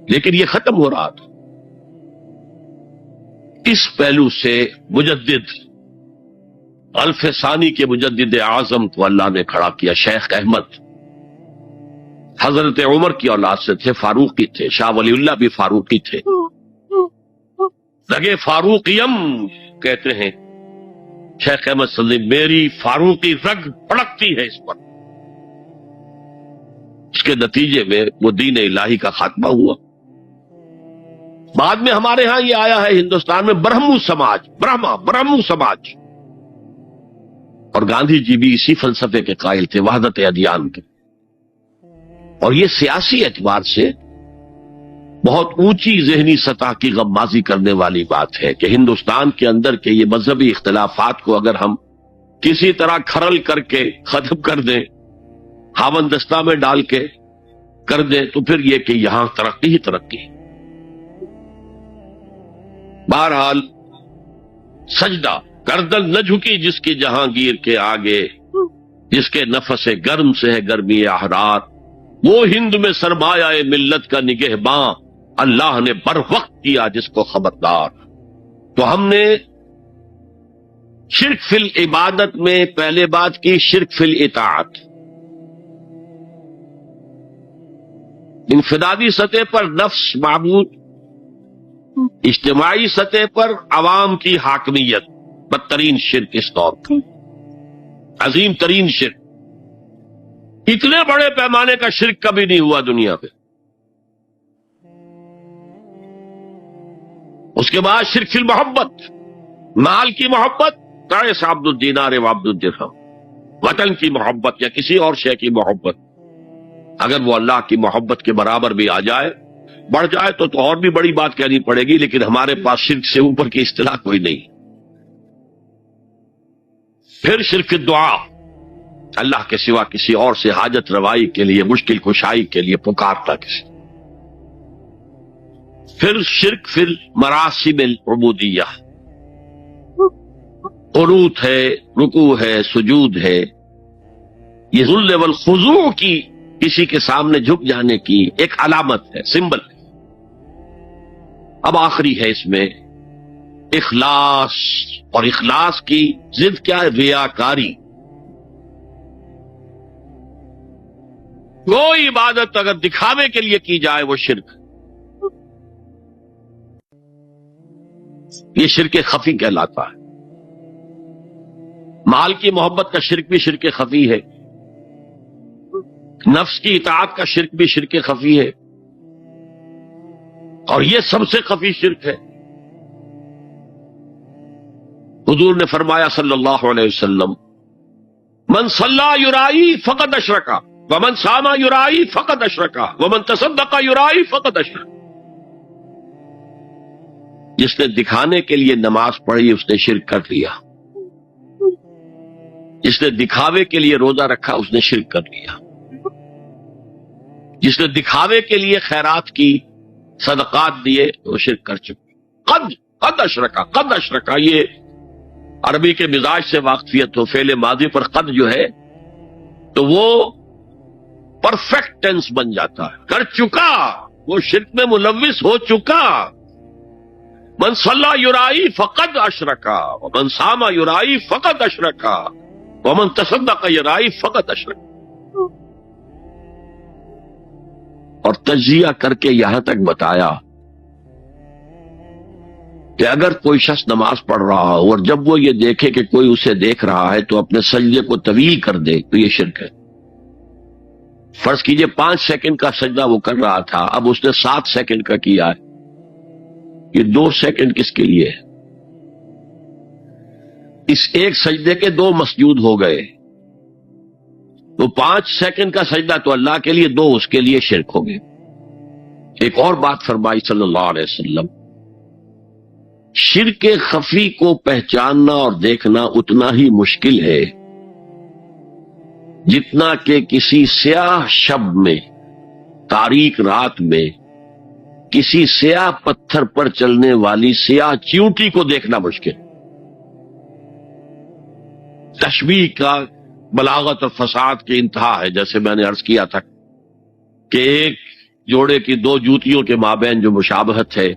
لیکن یہ ختم ہو رہا تھا. اس پہلو سے مجدد الفسانی کے مجدد اعظم کو اللہ نے کھڑا کیا. شیخ احمد حضرت عمر کی اولاد سے تھے، فاروقی تھے. شاہ ولی اللہ بھی فاروقی تھے. لگے فاروقیم کہتے ہیں شیخ احمد سلیم، میری فاروقی رگ پڑکتی ہے اس پر. اس کے نتیجے میں وہ دین الہی کا خاتمہ ہوا. بعد میں ہمارے ہاں یہ آیا ہے ہندوستان میں برہمو سماج، برہمو سماج. اور گاندھی جی بھی اسی فلسفے کے قائل تھے، وحدت ادیان کے. اور یہ سیاسی اعتبار سے بہت اونچی ذہنی سطح کی غمازی کرنے والی بات ہے کہ ہندوستان کے اندر کے یہ مذہبی اختلافات کو اگر ہم کسی طرح کھرل کر کے ختم کر دیں، ہاون دستہ میں ڈال کے کر دیں، تو پھر یہ کہ یہاں ترقی ہی ترقی. بہرحال سجدہ گردن نہ جھکی جس کی جہانگیر کے آگے، جس کے نفس گرم سے ہے گرمی احرار، وہ ہند میں سرمایہ ملت کا نگہباں، اللہ نے بر وقت کیا جس کو خبردار. تو ہم نے شرک فی العبادت میں پہلے بات کی شرک فی الاطاعت. انفرادی سطح پر نفس معبود، اجتماعی سطح پر عوام کی حاکمیت، بدترین شرک اس دور کا، عظیم ترین شرک. اتنے بڑے پیمانے کا شرک کبھی نہیں ہوا دنیا پہ. اس کے بعد شرک فی المحبت، مال کی محبت، تعس عبد الدینار و عبد الدرہم. وطن کی محبت یا کسی اور شے کی محبت، اگر وہ اللہ کی محبت کے برابر بھی آ جائے، بڑھ جائے تو اور بھی بڑی بات کہنی پڑے گی، لیکن ہمارے پاس شرک سے اوپر کی اصطلاح کوئی نہیں. پھر شرک دعا، اللہ کے سوا کسی اور سے حاجت روائی کے لیے، مشکل کشائی کے لیے پکارتا کسی. پھر شرک فی المراسم العبودیہ، قنوت ہے، رکوع ہے، سجود ہے، یہ ذل والخضوع کی، کسی کے سامنے جھک جانے کی ایک علامت ہے، سمبل ہے. اب آخری ہے اس میں اخلاص، اور اخلاص کی ضد کیا ہے؟ ریاکاری. کوئی عبادت اگر دکھاوے کے لیے کی جائے وہ شرک. یہ شرک خفی کہلاتا ہے. مال کی محبت کا شرک بھی شرک خفی ہے، نفس کی اطاعت کا شرک بھی شرک خفی ہے، اور یہ سب سے خفی شرک ہے. حضور نے فرمایا صلی اللہ علیہ وسلم، من صلی یرائی فقد اشرکا ومن صام یرائی فقد اشرکا ومن تصدق یرائی فقد اشرکا. جس نے دکھانے کے لیے نماز پڑھی اس نے شرک کر لیا، جس نے دکھاوے کے لیے روزہ رکھا اس نے شرک کر لیا، جس نے دکھاوے کے لیے خیرات کی، صدقات دیے، وہ شرک کر چکے. قد اشرکا، قد اشرکا، یہ عربی کے مزاج سے واقفیت ہو، فعل ماضی پر قد جو ہے تو وہ پرفیکٹ ٹینس بن جاتا ہے، کر چکا، وہ شرک میں ملوث ہو چکا. من صلی یرائی فقد اشرکا ومن صام یرائی فقد اشرکا ومن تصدق یرائی فقد اشرکا. اور تجزیہ کر کے یہاں تک بتایا کہ اگر کوئی شخص نماز پڑھ رہا ہو اور جب وہ یہ دیکھے کہ کوئی اسے دیکھ رہا ہے تو اپنے سجدے کو طویل کر دے تو یہ شرک ہے۔ فرض کیجئے 5 سیکنڈ کا سجدہ وہ کر رہا تھا، اب اس نے 7 سیکنڈ کا کیا ہے، یہ 2 سیکنڈ کس کے لیے ہے؟ اس ایک سجدے کے 2 مسجود ہو گئے، تو 5 سیکنڈ کا سجدہ تو اللہ کے لیے، 2 اس کے لیے شرک ہو گئے۔ ایک اور بات فرمائی صلی اللہ علیہ وسلم، شرک خفی کو پہچاننا اور دیکھنا اتنا ہی مشکل ہے جتنا کہ کسی سیاہ شب میں، تاریک رات میں، کسی سیاہ پتھر پر چلنے والی سیاہ چیونٹی کو دیکھنا مشکل۔ تشبیہ کا بلاغت اور فصاحت کی انتہا ہے، جیسے میں نے عرض کیا تھا کہ ایک جوڑے کی 2 جوتیوں کے مابین جو مشابہت ہے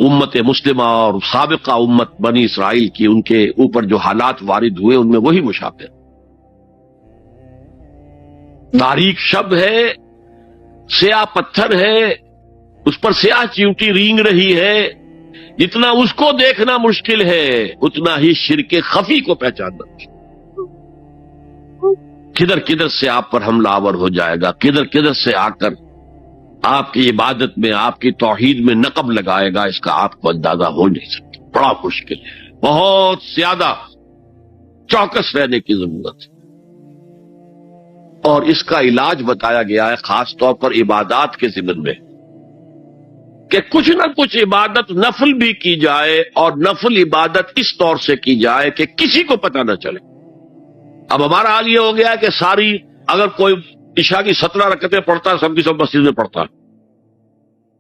امت مسلمہ اور سابقہ امت بنی اسرائیل کی، ان کے اوپر جو حالات وارد ہوئے ان میں وہی مشابہت۔ تاریک شب ہے، سیاہ پتھر ہے، اس پر سیاہ چیونٹی رینگ رہی ہے، جتنا اس کو دیکھنا مشکل ہے اتنا ہی شرک خفی کو پہچاننا مشکل۔ کدھر کدھر سے آپ پر حملہ آور ہو جائے گا، کدھر کدھر سے آ کر آپ کی عبادت میں، آپ کی توحید میں نقب لگائے گا، اس کا آپ کو اندازہ ہو نہیں سکتا۔ بڑا مشکل ہے، بہت زیادہ چوکس رہنے کی ضرورت ہے، اور اس کا علاج بتایا گیا ہے خاص طور پر عبادات کے ضمن میں، کہ کچھ نہ کچھ عبادت نفل بھی کی جائے، اور نفل عبادت اس طور سے کی جائے کہ کسی کو پتہ نہ چلے۔ اب ہمارا حال یہ ہو گیا ہے کہ ساری، اگر کوئی عشاء کی 17 رکعتیں پڑھتا ہے، سب کی سب مسجد میں پڑھتا ہے،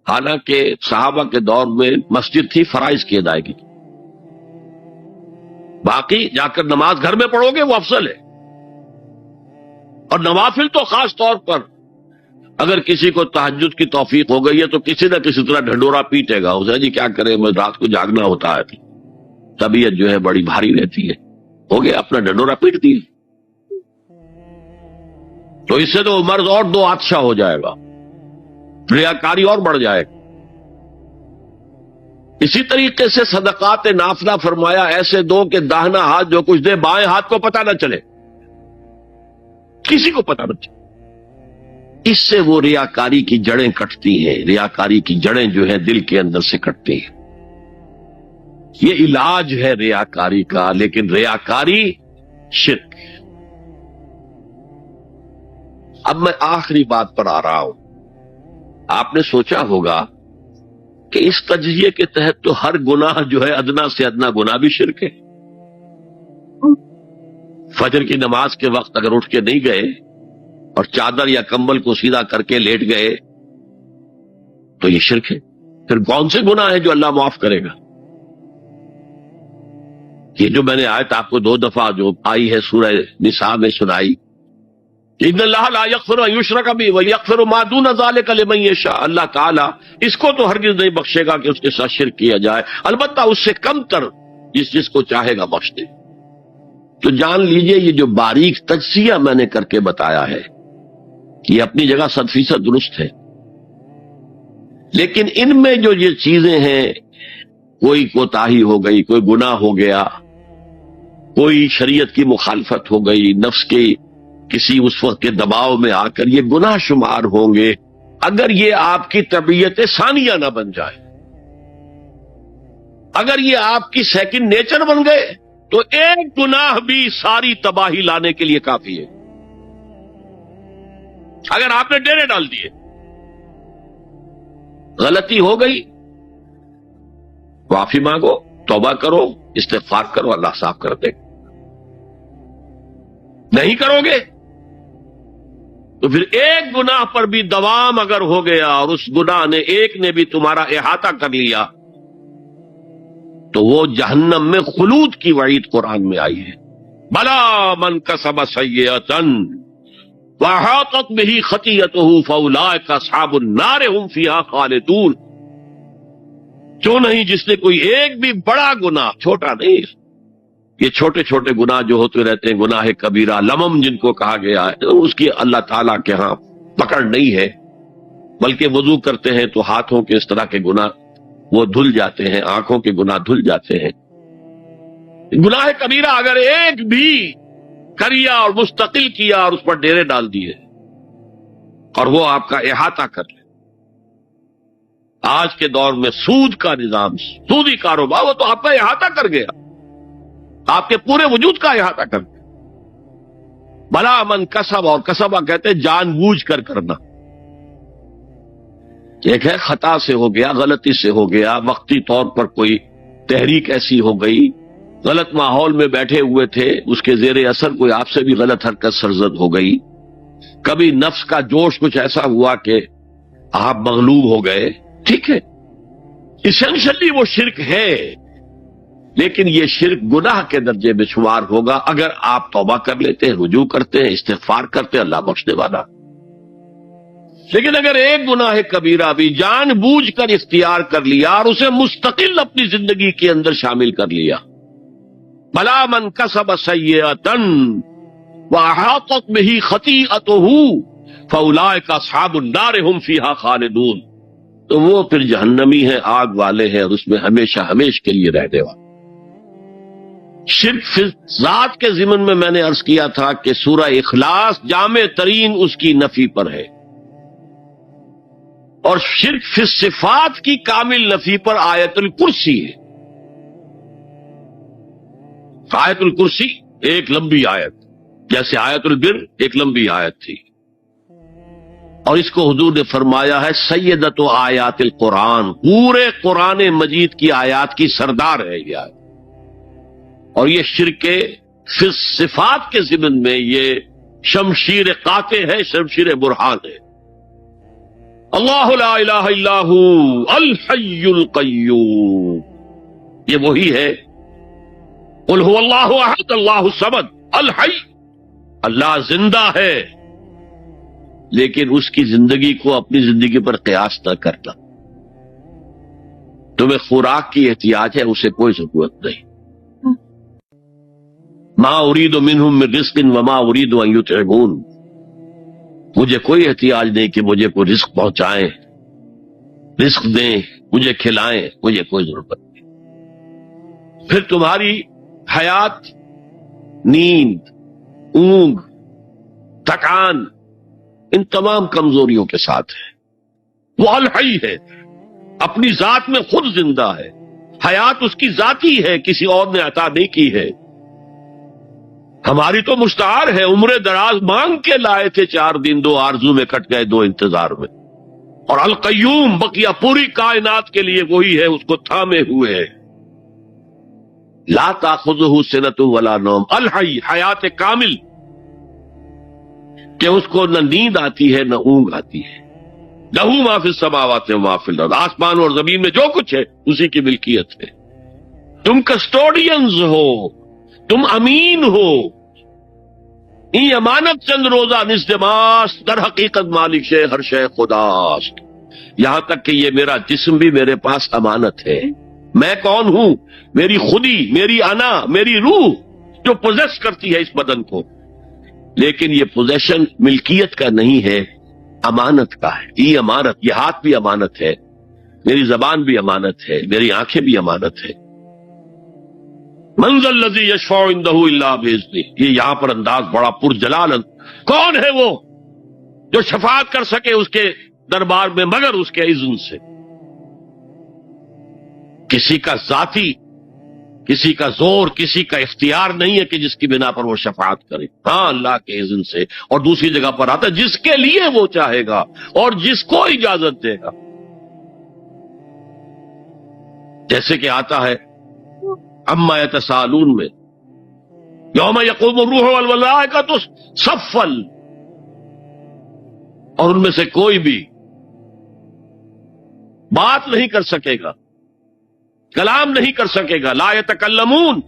حالانکہ صحابہ کے دور میں مسجد تھی فرائض کی ادائیگی، باقی جا کر نماز گھر میں پڑھو گے وہ افضل ہے۔ اور نوافل تو خاص طور پر اگر کسی کو تہجد کی توفیق ہو گئی ہے تو کسی نہ کسی طرح ڈھنڈورا پیٹے گا، اسے جی کیا کرے، میں رات کو جاگنا ہوتا ہے، طبیعت جو ہے بڑی بھاری رہتی ہے، ہو گیا اپنا ڈھنڈورا پیٹ دیا، تو اس سے تو مرض اور 2 آتشا ہو جائے گا، ریاکاری اور بڑھ جائے گا۔ اسی طریقے سے صدقات نافلہ فرمایا ایسے دو کہ داہنا ہاتھ جو کچھ دے بائیں ہاتھ کو پتہ نہ چلے، کسی کو پتہ نہ چلے۔ اس سے وہ ریاکاری کی جڑیں کٹتی ہیں، ریاکاری کی جڑیں جو ہیں دل کے اندر سے کٹتی ہیں۔ یہ علاج ہے ریاکاری کا، لیکن ریاکاری شرک۔ اب میں آخری بات پر آ رہا ہوں۔ آپ نے سوچا ہوگا کہ اس تجزیے کے تحت تو ہر گناہ جو ہے ادنا سے ادنا گناہ بھی شرک ہے۔ فجر کی نماز کے وقت اگر اٹھ کے نہیں گئے اور چادر یا کمبل کو سیدھا کر کے لیٹ گئے تو یہ شرک ہے۔ پھر کون سے گناہ ہے جو اللہ معاف کرے گا؟ یہ جو میں نے آیت آپ کو 2 دفعہ جو آئی ہے سورہ نساء میں سنائی، ان اللہ لا یغفر ان یشرک بہ ویغفر ما دون ذلک لمن یشاء، اللہ تعالیٰ اس کو تو ہرگز نہیں بخشے گا کہ اس کے ساتھ شرک کیا جائے، البتہ اس سے کم تر جس کو چاہے گا بخش دے۔ تو جان لیجئے یہ جو باریک تجزیہ میں نے کر کے بتایا ہے یہ اپنی جگہ 100% درست ہے، لیکن ان میں جو یہ چیزیں ہیں، کوئی کوتاہی ہو گئی، کوئی گناہ ہو گیا، کوئی شریعت کی مخالفت ہو گئی، نفس کے کسی اس وقت کے دباؤ میں آ کر یہ گناہ شمار ہوں گے اگر یہ آپ کی طبیعت ثانیہ نہ بن جائے۔ اگر یہ آپ کی سیکنڈ نیچر بن گئے تو ایک گناہ بھی ساری تباہی لانے کے لیے کافی ہے۔ اگر آپ نے ڈیرے ڈال دیے، غلطی ہو گئی، معافی مانگو، توبہ کرو، استغفار کرو، اللہ صاف کر دے گا۔ نہیں کرو گے تو پھر ایک گناہ پر بھی دوام اگر ہو گیا اور اس گناہ نے ایک نے بھی تمہارا احاطہ کر لیا تو وہ جہنم میں خلود کی وعید قرآن میں آئی ہے۔ بلا من کسب سیئۃ وَأَحَاطَتْ بِهِ خَطِیَّتُهُ فَأُولَٰئِکَ أَصْحَابُ النَّارِ هُمْ فِیہا خَالِدُونَ۔ کیوں نہیں جس نے کوئی ایک بھی بڑا گناہ، چھوٹا نہیں، یہ چھوٹے چھوٹے گناہ جو ہوتے رہتے ہیں، گناہ کبیرہ، لمم جن کو کہا گیا ہے، اس کی اللہ تعالیٰ کے ہاں پکڑ نہیں ہے، بلکہ وضو کرتے ہیں تو ہاتھوں کے اس طرح کے گناہ وہ دھل جاتے ہیں، آنکھوں کے گناہ دھل جاتے ہیں۔ گناہ کبیرہ اگر ایک بھی کریا اور مستقل کیا اور اس پر ڈیرے ڈال دیے اور وہ آپ کا احاطہ کر لے، آج کے دور میں سود کا نظام، سودی کاروبار، وہ تو آپ کا احاطہ کر گیا، آپ کے پورے وجود کا احاطہ کر گیا۔ بلا من کسب، اور کسبہ کہتے ہیں جان بوجھ کر کرنا۔ ایک ہے خطا سے ہو گیا، غلطی سے ہو گیا، وقتی طور پر کوئی تحریک ایسی ہو گئی، غلط ماحول میں بیٹھے ہوئے تھے، اس کے زیر اثر کوئی آپ سے بھی غلط حرکت سرزد ہو گئی، کبھی نفس کا جوش کچھ ایسا ہوا کہ آپ مغلوب ہو گئے، ٹھیک ہے، ایسنشلی وہ شرک ہے، لیکن یہ شرک گناہ کے درجے میں شمار ہوگا اگر آپ توبہ کر لیتے ہیں، رجوع کرتے ہیں، استغفار کرتے ہیں، اللہ بخشنے والا۔ لیکن اگر ایک گناہ کبیرہ بھی جان بوجھ کر اختیار کر لیا اور اسے مستقل اپنی زندگی کے اندر شامل کر لیا، بلا من کسب سیئۃ واحاطت بہ خطیئتہ فاولئک اصحاب النار هم فیہا خالدون، تو وہ پھر جہنمی ہیں، آگ والے ہیں، اور اس میں ہمیشہ ہمیش کے لیے رہنے والے۔ شرک فی ذات کے ضمن میں نے عرض کیا تھا کہ سورہ اخلاص جامع ترین اس کی نفی پر ہے، اور شرک فی صفات کی کامل نفی پر آیت الکرسی ہے۔ آیت الکرسی ایک لمبی آیت، جیسے آیت البر ایک لمبی آیت تھی، اور اس کو حضور نے فرمایا ہے سیدۃ آیات القرآن، پورے قرآن مجید کی آیات کی سردار ہے یہ آیت، اور یہ شرک فی صفات کے ضمن میں یہ شمشیر قاطع ہے، شمشیر برہان ہے۔ اللہ لا الہ الا ہو الحی القیوم، یہ وہی ہے، قل هو اللہ احد اللہ الصمد الحی، اللہ زندہ ہے، لیکن اس کی زندگی کو اپنی زندگی پر قیاس نہ کرنا۔ تمہیں خوراک کی احتیاج ہے، اسے کوئی ضرورت نہیں۔ ما اريد منهم من رزق وما اريد ان يطعمون، مجھے کوئی احتیاج نہیں کہ مجھے کوئی رزق پہنچائیں، رزق دیں، مجھے کھلائیں، مجھے کوئی ضرورت نہیں۔ پھر تمہاری حیات نیند، اونگ، تھکان ان تمام کمزوریوں کے ساتھ ہے۔ وہ الحی ہے، اپنی ذات میں خود زندہ ہے، حیات اس کی ذاتی ہے، کسی اور نے عطا نہیں کی ہے۔ ہماری تو مستعار ہے، عمر دراز مانگ کے لائے تھے، 4 دن 2 آرزو میں کٹ گئے، 2 انتظار میں۔ اور القیوم بقیہ پوری کائنات کے لیے وہی ہے، اس کو تھامے ہوئے ہے۔ لا تاخذہ سنۃ ولا نوم، الحی، حیات کامل، کہ اس کو نہ نیند آتی ہے نہ اونگ آتی ہے۔ لہ ما فی السماوات و ما فی الارض، آسمان اور زمین میں جو کچھ ہے اسی کی ملکیت ہے۔ تم کسٹوڈینز ہو، تم امین ہو، یہ امانت چند روزہ نزدماس، در حقیقت مالک شے ہر شے خداست، یہاں تک کہ یہ میرا جسم بھی میرے پاس امانت ہے۔ میں کون ہوں؟ میری خودی، میری انا، میری روح جو پوزیس کرتی ہے اس بدن کو، لیکن یہ پوزیشن ملکیت کا نہیں ہے، امانت کا ہے۔ یہ امانت، یہ ہاتھ بھی امانت ہے، میری زبان بھی امانت ہے، میری آنکھیں بھی امانت ہے۔ من ذا الذی یشفع عندہ الا باذنہ، یہ یہاں پر انداز بڑا پرجلال، کون ہے وہ جو شفاعت کر سکے اس کے دربار میں مگر اس کے اذن سے؟ کسی کا ذاتی، کسی کا زور، کسی کا اختیار نہیں ہے کہ جس کی بنا پر وہ شفاعت کرے، ہاں اللہ کے اذن سے۔ اور دوسری جگہ پر آتا ہے جس کے لیے وہ چاہے گا اور جس کو اجازت دے گا، جیسے کہ آتا ہے اما یتساءلون میں، یوم یقوم الروح والملائکۃ صفا، اور ان میں سے کوئی بھی بات نہیں کر سکے گا، کلام نہیں کر سکے گا، لا یتکلمون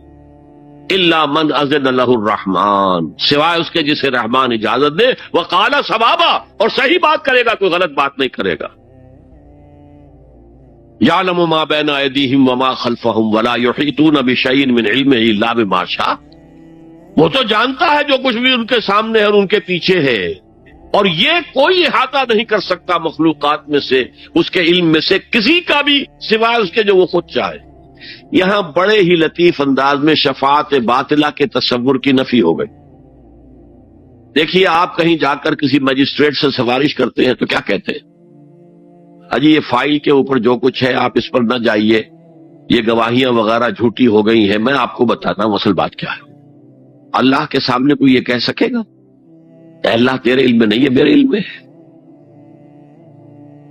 الا من اذن لہ الرحمن، سوائے اس کے جسے رحمان اجازت دے، وقال صوابا، اور صحیح بات کرے گا، کوئی غلط بات نہیں کرے گا۔ یعلم ما بین ایدیہم وما خلفہم ولا یحیطون بشیء من علمہ الا بما شاء، وہ تو جانتا ہے جو کچھ بھی ان کے سامنے ہے اور ان کے پیچھے ہے، اور یہ کوئی احاطہ نہیں کر سکتا مخلوقات میں سے اس کے علم میں سے کسی کا بھی سوائے اس کے جو وہ خود چاہے. یہاں بڑے ہی لطیف انداز میں شفاعت باطلہ کے تصور کی نفی ہو گئی. دیکھیے آپ کہیں جا کر کسی مجسٹریٹ سے سفارش کرتے ہیں تو کیا کہتے ہیں؟ اجی یہ فائل کے اوپر جو کچھ ہے آپ اس پر نہ جائیے، یہ گواہیاں وغیرہ جھوٹی ہو گئی ہیں، میں آپ کو بتاتا ہوں اصل بات کیا ہے. اللہ کے سامنے کوئی یہ کہہ سکے گا کہ اللہ تیرے علم میں نہیں ہے، میرے علم میں ہے.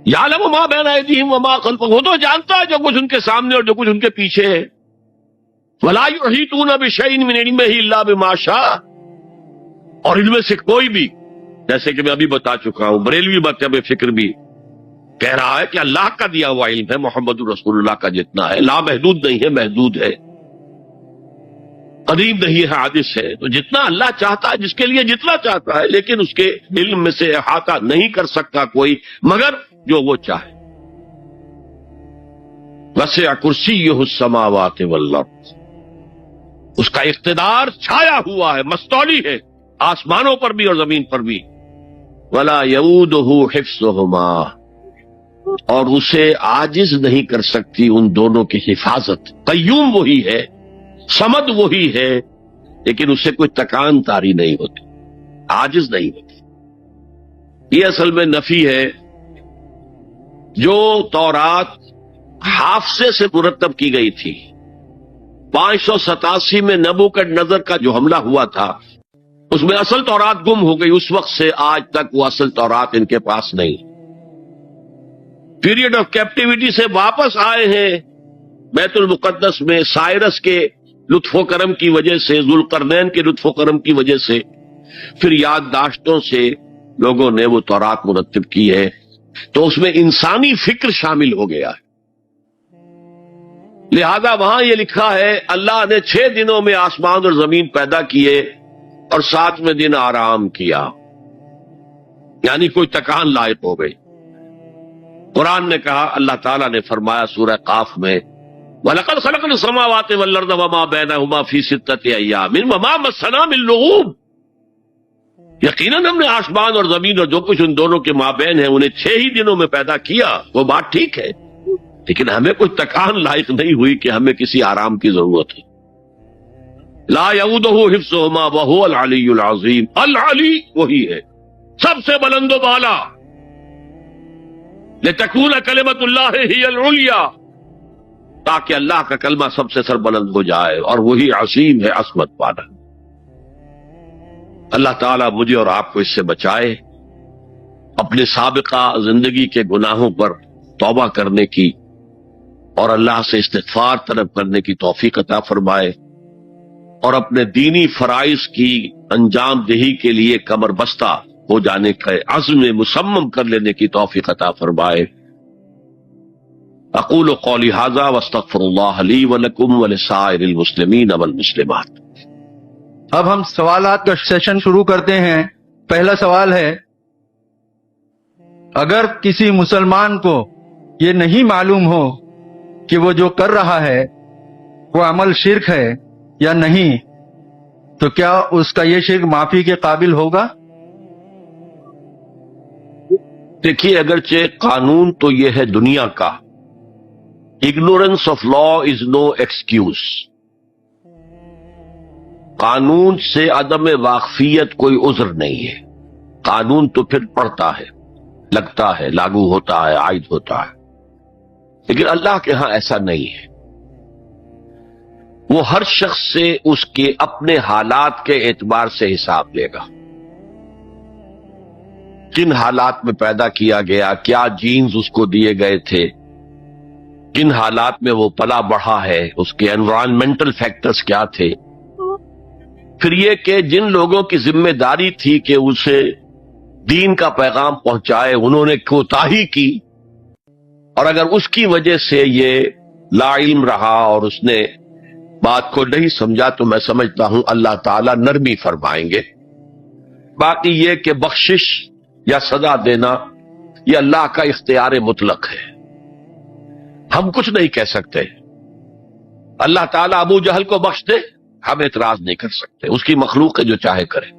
یعلم ما بین ایدیہم وما خلفہم، وہ تو جانتا ہے جو کچھ ان کے سامنے اور جو کچھ ان کے پیچھے ہے. ولا یحیطون بشیء من علمہ الا بما شاء، اور ان میں سے کوئی بھی، جیسے کہ میں ابھی بتا چکا ہوں، بریلوی مکتب فکر بھی کہہ رہا ہے کہ اللہ کا دیا ہوا علم ہے محمد رسول اللہ کا جتنا ہے، لا محدود نہیں ہے، محدود ہے، قدیم نہیں ہے، حادث ہے. تو جتنا اللہ چاہتا ہے، جس کے لیے جتنا چاہتا ہے، لیکن اس کے علم میں سے احاطہ نہیں کر سکتا کوئی مگر جو وہ چاہے. وسع کرسیہ السماوات والارض، اس کا اقتدار چھایا ہوا ہے، مستولی ہے آسمانوں پر بھی اور زمین پر بھی. ولا یؤودہ حفظہما، اور اسے عاجز نہیں کر سکتی ان دونوں کی حفاظت. قیوم وہی ہے، صمد وہی ہے، لیکن اسے کوئی تکان تاری نہیں ہوتی، عاجز نہیں ہوتی. یہ اصل میں نفی ہے. جو تورات حافظے سے مرتب کی گئی تھی، 587 میں نبوکڈنضر کا جو حملہ ہوا تھا اس میں اصل تورات گم ہو گئی. اس وقت سے آج تک وہ اصل تورات ان کے پاس نہیں. پیریڈ آف کیپٹیوٹی سے واپس آئے ہیں بیت المقدس میں سائرس کے لطف و کرم کی وجہ سے، ذوالقرنین کے لطف و کرم کی وجہ سے. پھر یادداشتوں سے لوگوں نے وہ تورات مرتب کی ہے، تو اس میں انسانی فکر شامل ہو گیا ہے. لہذا وہاں یہ لکھا ہے اللہ نے 6 دنوں میں آسمان اور زمین پیدا کیے اور 7ویں دن آرام کیا، یعنی کوئی تکان لائق ہو گئی. قرآن نے کہا، اللہ تعالیٰ نے فرمایا سورہ قاف میں، وَلَقَدْ خَلَقْنَا السَّمَاوَاتِ وَالْأَرْضَ وَمَا بَيْنَهُمَا فِي 6 أَيَّامٍ وَمَا مَسَّنَا مِن لُغُوبٍ، یقیناً ہم نے آسمان اور زمین اور جو کچھ ان دونوں کے مابین ہے انہیں 6 ہی دنوں میں پیدا کیا. وہ بات ٹھیک ہے، لیکن ہمیں کوئی تکان لائق نہیں ہوئی کہ ہمیں کسی آرام کی ضرورت ہے. لا یؤودہ حفظہما وہو العلی العظیم. العلی وہی ہے سب سے بلند و بالا. لتکون کلمۃ اللہ ہی العلیٰ، تاکہ اللہ کا کلمہ سب سے سر بلند ہو جائے، اور وہی عظیم ہے، عظمت والا. اللہ تعالیٰ مجھے اور آپ کو اس سے بچائے، اپنے سابقہ زندگی کے گناہوں پر توبہ کرنے کی اور اللہ سے استغفار طلب کرنے کی توفیق عطا فرمائے، اور اپنے دینی فرائض کی انجام دہی کے لیے کمر بستہ ہو جانے کا عزم مصمم کر لینے کی توفیق عطا فرمائے. اقول قولی ھذا واستغفر اللہ لی ولکم ولسائر المسلمین والمسلمات. اب ہم سوالات کا سیشن شروع کرتے ہیں. پہلا سوال ہے، اگر کسی مسلمان کو یہ نہیں معلوم ہو کہ وہ جو کر رہا ہے وہ عمل شرک ہے یا نہیں، تو کیا اس کا یہ شرک معافی کے قابل ہوگا؟ دیکھیے، اگرچہ قانون تو یہ ہے دنیا کا، ignorance of law is no excuse. قانون سے عدم واقفیت کوئی عذر نہیں ہے. قانون تو پھر پڑھتا ہے، لگتا ہے، لاگو ہوتا ہے، عائد ہوتا ہے. لیکن اللہ کے ہاں ایسا نہیں ہے. وہ ہر شخص سے اس کے اپنے حالات کے اعتبار سے حساب لے گا. کن حالات میں پیدا کیا گیا، کیا جینز اس کو دیے گئے تھے، کن حالات میں وہ پلا بڑھا ہے، اس کے انوائرمنٹل فیکٹرز کیا تھے. پھر یہ کہ جن لوگوں کی ذمہ داری تھی کہ اسے دین کا پیغام پہنچائے، انہوں نے کوتاہی کی، اور اگر اس کی وجہ سے یہ لا علم رہا اور اس نے بات کو نہیں سمجھا، تو میں سمجھتا ہوں اللہ تعالیٰ نرمی فرمائیں گے. باقی یہ کہ بخشش یا سزا دینا یہ اللہ کا اختیار مطلق ہے، ہم کچھ نہیں کہہ سکتے. اللہ تعالیٰ ابو جہل کو بخش دے، ہم اعتراض نہیں کر سکتے، اس کی مخلوق ہے، جو چاہے کرے.